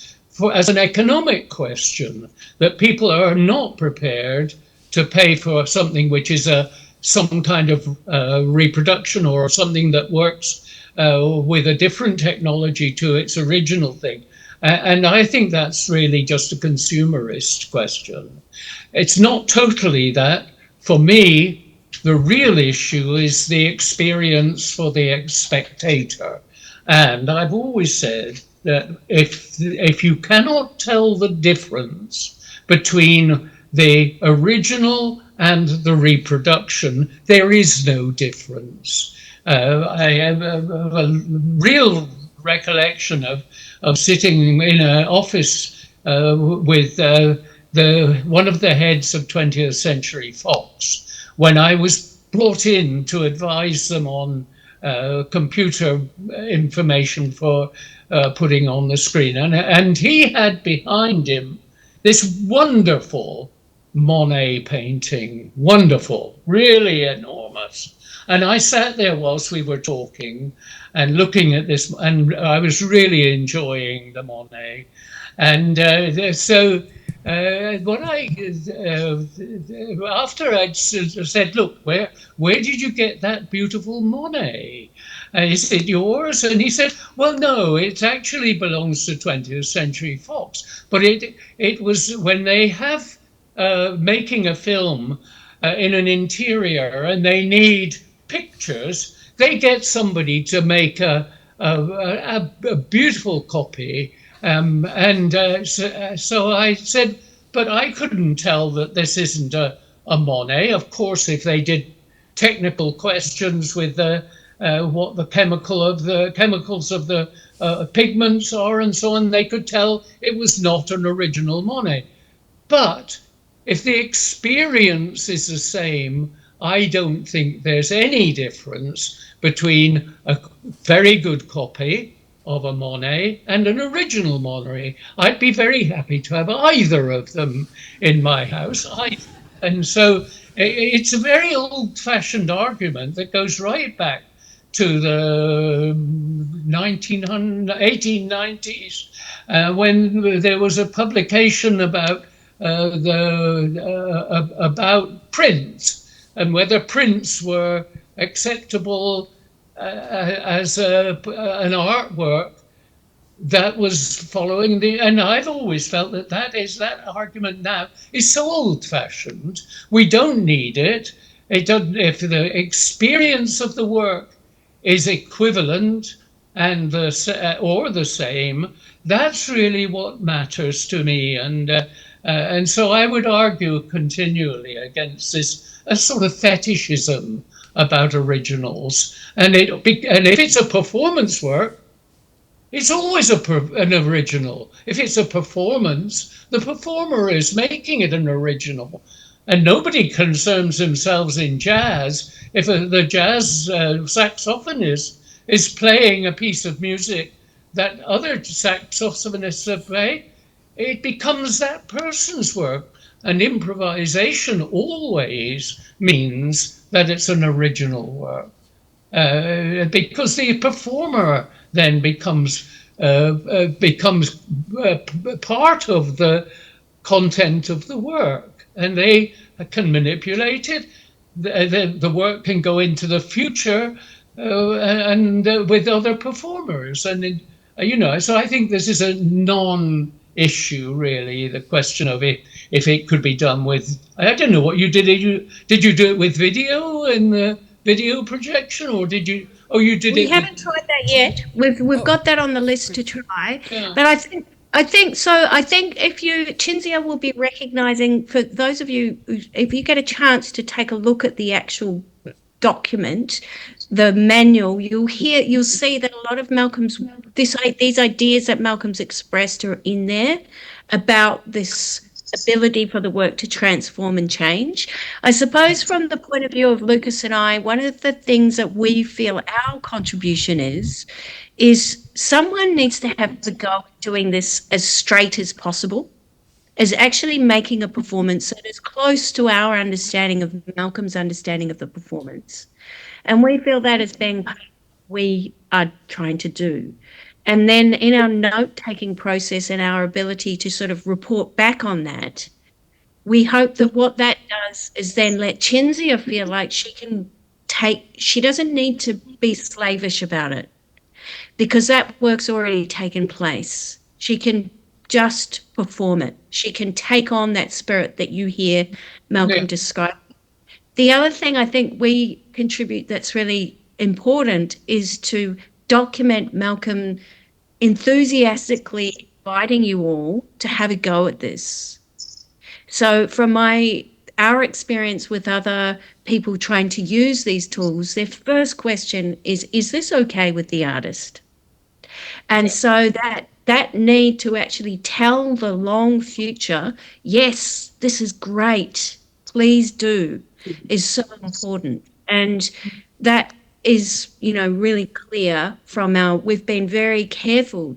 as an economic question, that people are not prepared to pay for something which is some kind of reproduction or something that works with a different technology to its original thing. And I think that's really just a consumerist question. It's not totally that. For me, the real issue is the experience for the spectator. And I've always said that if you cannot tell the difference between the original and the reproduction, there is no difference. I have a real recollection of sitting in an office with one of the heads of 20th Century Fox when I was brought in to advise them on computer information for putting on the screen. And he had behind him this wonderful Monet painting, wonderful, really enormous. And I sat there whilst we were talking and looking at this, and I was really enjoying the Monet. And so what after I'd said, look, where did you get that beautiful Monet? Is it yours? And he said, well, no, it actually belongs to 20th Century Fox. But it was when they have making a film in an interior and they need pictures, they get somebody to make a beautiful copy. So I said, but I couldn't tell that this isn't a Monet. Of course, if they did technical questions with what the chemicals of the pigments are and so on, they could tell it was not an original Monet. But if the experience is the same, I don't think there's any difference between a very good copy of a Monet and an original Monet. I'd be very happy to have either of them in my house. And so it's a very old-fashioned argument that goes right back to the 1890s when there was a publication about prints and whether prints were acceptable as an artwork that was following and I've always felt that argument now is so old-fashioned. We don't need it. It doesn't, if the experience of the work is equivalent and or the same, that's really what matters to me. And so I would argue continually against this a sort of fetishism about originals. And if it's a performance work, it's always an original. If it's a performance, the performer is making it an original. And nobody concerns themselves in jazz if the jazz saxophonist is playing a piece of music that other saxophonists have played. It becomes that person's work. And improvisation always means that it's an original work. Because the performer then becomes part of the content of the work, and they can manipulate it. The work can go into the future and with other performers, and so I think this is a non-issue really. The question of if it could be done with, I don't know what you did. Did you do it with video and the video projection, or did you? Oh, you did We it. haven't tried that yet. We've got that on the list to try. Yeah. But I think so. I think if you, Cinzia will be recognising, for those of you, if you get a chance to take a look at the actual document, the manual, you'll see that a lot of Malcolm's, these ideas that Malcolm's expressed are in there about this ability for the work to transform and change. I suppose from the point of view of Lucas and I, one of the things that we feel our contribution is someone needs to have the go of doing this as straight as possible, as actually making a performance that is close to our understanding of Malcolm's understanding of the performance. And we feel that as being what we are trying to do. And then in our note-taking process and our ability to sort of report back on that, we hope that what that does is then let Cinzia feel like she doesn't need to be slavish about it, because that work's already taken place. She can just perform it. She can take on that spirit that you hear Malcolm describe. The other thing I think we contribute that's really important is to document Malcolm enthusiastically inviting you all to have a go at this. So from our experience with other people trying to use these tools, their first question is this okay with the artist? And so that need to actually tell the long future, yes, this is great, please do, is so important. And that is, really clear from we've been very careful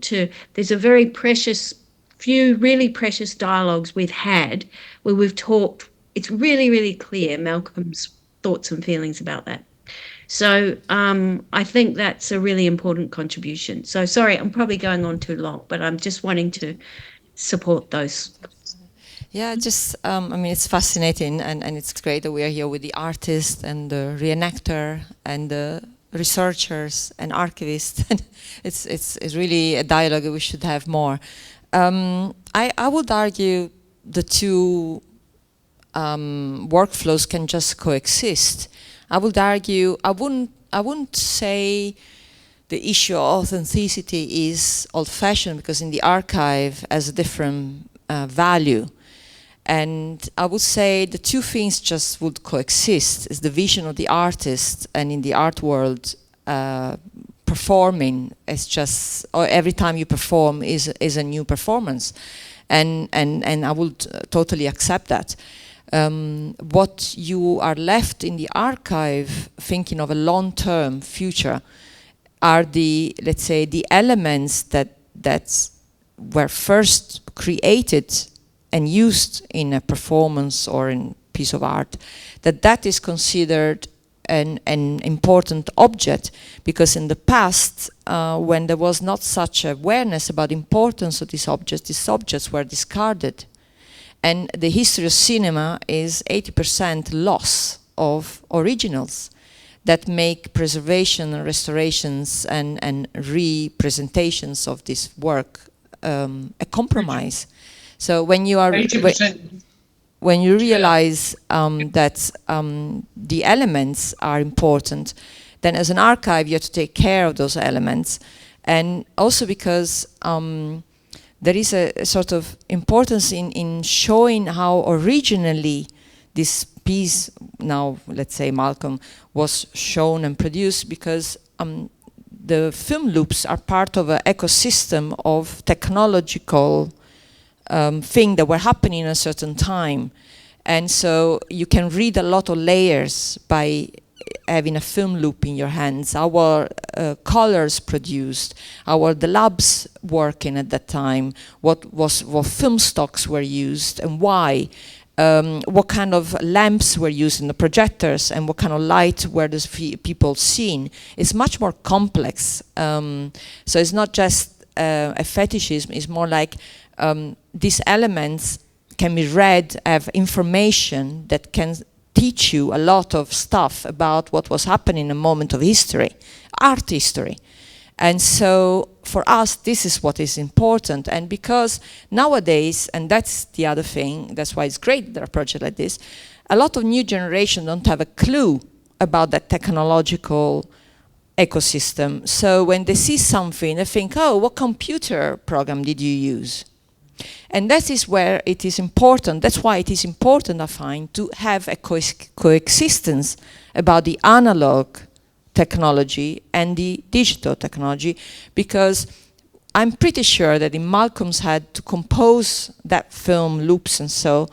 there's a very few really precious dialogues we've had where we've talked, it's really, really clear Malcolm's thoughts and feelings about that. So I think that's a really important contribution. So sorry, I'm probably going on too long, but I'm just wanting to support those. Yeah, it's fascinating, and it's great that we are here with the artist and the reenactor and the researchers and archivists. It's really a dialogue that we should have more. I would argue the two workflows can just coexist. I would argue, I wouldn't say the issue of authenticity is old-fashioned, because in the archive has a different value. And I would say the two things just would coexist, is the vision of the artist, and in the art world, performing is just, or every time you perform is a new performance. And I would totally accept that. What you are left in the archive, thinking of a long-term future, are let's say, the elements that were first created and used in a performance or in a piece of art, that is considered an important object, because in the past, when there was not such awareness about the importance of these objects were discarded. And the history of cinema is 80% loss of originals that make preservation and restorations and representations of this work a compromise. So when you are when you realize that the elements are important, then as an archive you have to take care of those elements, and also because there is a sort of importance in showing how originally this piece, now let's say Malcolm, was shown and produced, because the film loops are part of an ecosystem of technological thing that were happening in a certain time. And so you can read a lot of layers by having a film loop in your hands. Our colors produced, the labs working at that time, what film stocks were used and why, what kind of lamps were used in the projectors, and what kind of light were the people seeing. It's much more complex. So it's not just a fetishism, it's more like these elements can be read, have information that can teach you a lot of stuff about what was happening in a moment of history, art history. And so for us, this is what is important. And because nowadays, and that's the other thing, that's why it's great there are projects like this, a lot of new generation don't have a clue about that technological ecosystem. So when they see something, they think, oh, what computer program did you use? And that is where it is important. That's why it is important, I find, to have a coexistence about the analog technology and the digital technology, because I'm pretty sure that in Malcolm's head to compose that film, Loops and so,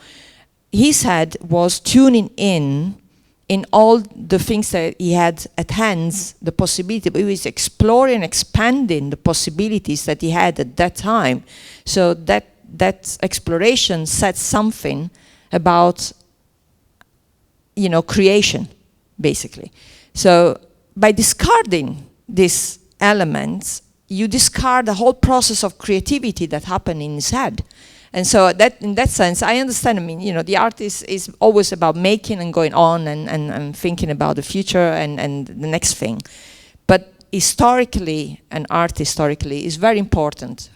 his head was tuning in all the things that he had at hands, the possibility, but he was exploring and expanding the possibilities that he had at that time. So that exploration said something about, you know, creation, basically. So by discarding these elements, you discard the whole process of creativity that happened in his head. And so that, in that sense, I understand. I mean, you know, the art is always about making and going on and thinking about the future and the next thing. But historically, and art historically, is very important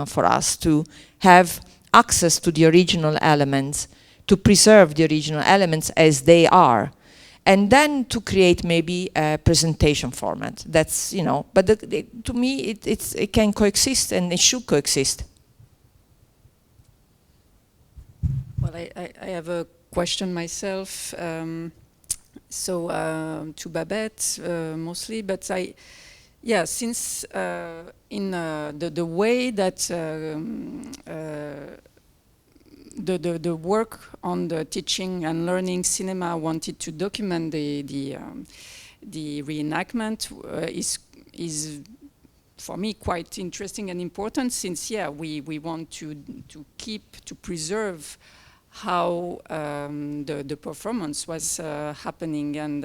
for us to have access to the original elements, to preserve the original elements as they are, and then to create maybe a presentation format. That's, you know, but to me, it can coexist and it should coexist. Well, I have a question myself, to Babeth mostly, but since in the way that the work on the teaching and learning cinema wanted to document the reenactment is for me quite interesting and important, since we want to preserve how the performance was happening, and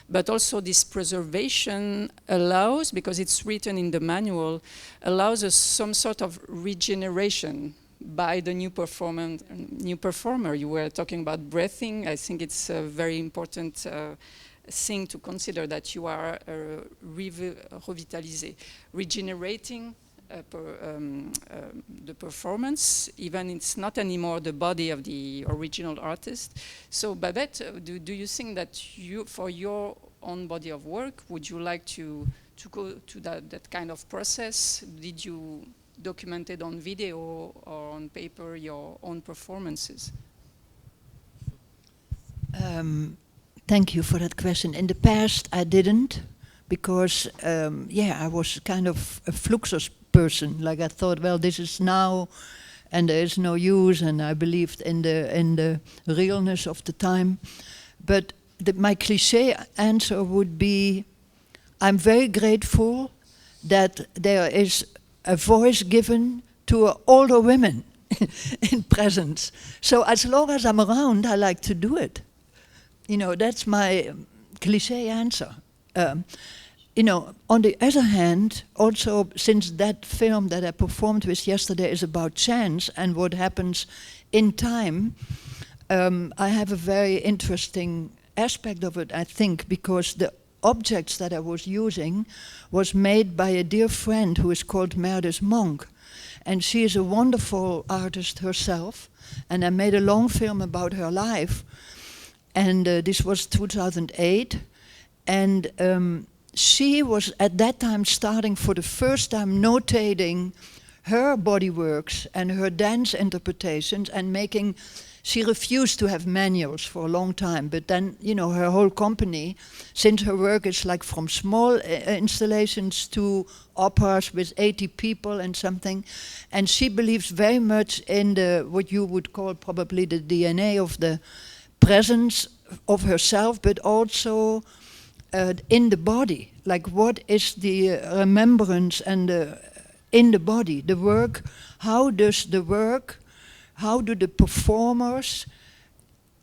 but also this preservation allows, because it's written in the manual, allows us some sort of regeneration by the new performer. You were talking about breathing. I think it's a very important thing to consider, that you are regenerating the performance, even it's not anymore the body of the original artist. So Babeth, do you think that for your own body of work, would you like to go to that kind of process? Did you document it on video or on paper, your own performances? Thank you for that question. In the past, I didn't, because I was kind of a fluxus person. Like, I thought, well, this is now, and there is no use, and I believed in the realness of the time. But my cliché answer would be, I'm very grateful that there is a voice given to older women in presence. So as long as I'm around, I like to do it. You know, that's my cliché answer. You know, on the other hand, also, since that film that I performed with yesterday is about chance and what happens in time, I have a very interesting aspect of it, I think, because the objects that I was using was made by a dear friend who is called Meredith Monk. And she is a wonderful artist herself, and I made a long film about her life. And this was 2008, and she was at that time starting for the first time notating her body works and her dance interpretations and making, she refused to have manuals for a long time, but then, you know, her whole company, since her work is like from small installations to operas with 80 people and something, and she believes very much in what you would call probably the DNA of the presence of herself, but also in the body. Like, what is the remembrance and in the body, the work? How do the performers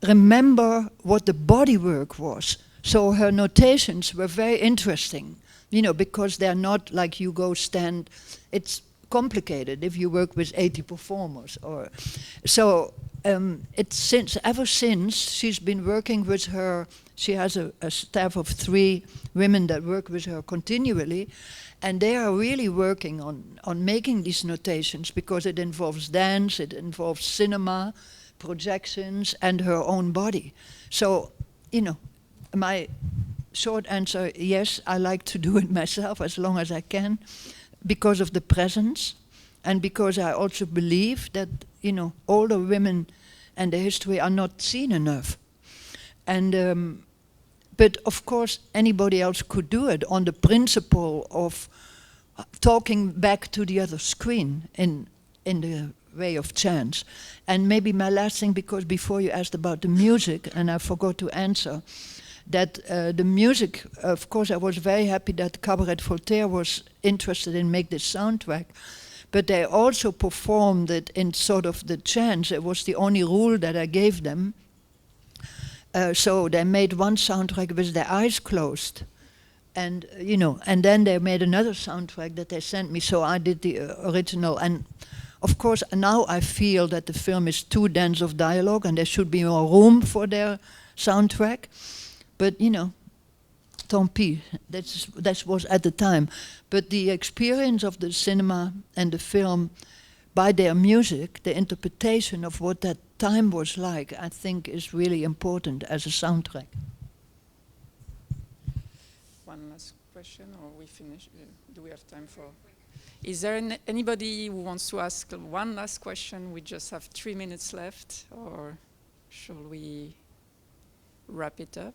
remember what the body work was? So her notations were very interesting, you know, because they're not like you go stand. It's complicated if you work with 80 performers, or so. It's ever since she's been working with her. She has a staff of 3 women that work with her continually, And they are really working on making these notations, because it involves dance, it involves cinema, projections, and her own body. So, you know, my short answer, yes, I like to do it myself as long as I can, because of the presence, and because I also believe that, you know, older women and the history are not seen enough. And but of course, anybody else could do it on the principle of talking back to the other screen in the way of chance. And maybe my last thing, because before you asked about the music, and I forgot to answer, that the music, of course, I was very happy that Cabaret Voltaire was interested in make this soundtrack, but they also performed it in sort of the chance. It was the only rule that I gave them. So they made one soundtrack with their eyes closed, and you know, and then they made another soundtrack that they sent me. So I did the original, and of course now I feel that the film is too dense of dialogue, and there should be more room for their soundtrack. But you know, tant pis. That was at the time. But the experience of the cinema and the film, by their music, the interpretation of what that time was like, I think is really important as a soundtrack. One last question, or we finish? Do we have time for? Is there anybody who wants to ask one last question? We just have 3 minutes left, or shall we wrap it up?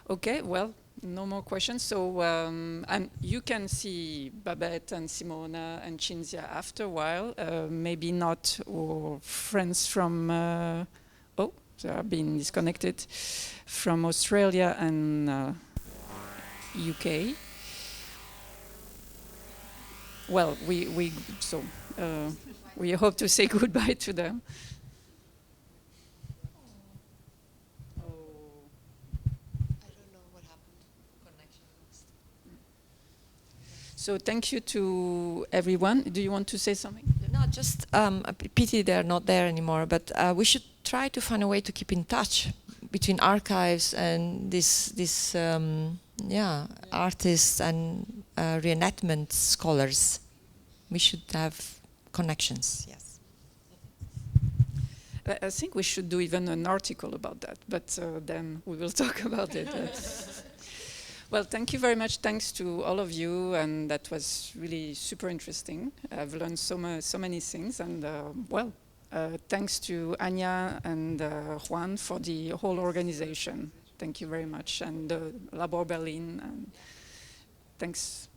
Okay, well, no more questions. So, and you can see Babeth and Simona and Cinzia after a while. Maybe not our friends from, oh, they are being disconnected, from Australia and UK. Well, we hope to say goodbye to them. So thank you to everyone. Do you want to say something? No, just a pity they're not there anymore, but we should try to find a way to keep in touch between archives and this artists and reenactment scholars. We should have connections, yes. I think we should do even an article about that, but then we will talk about it. Well, thank you very much. Thanks to all of you, and that was really super interesting. I've learned so many things, and thanks to Anya and Juan for the whole organization. Thank you very much, and Labor Berlin. And thanks.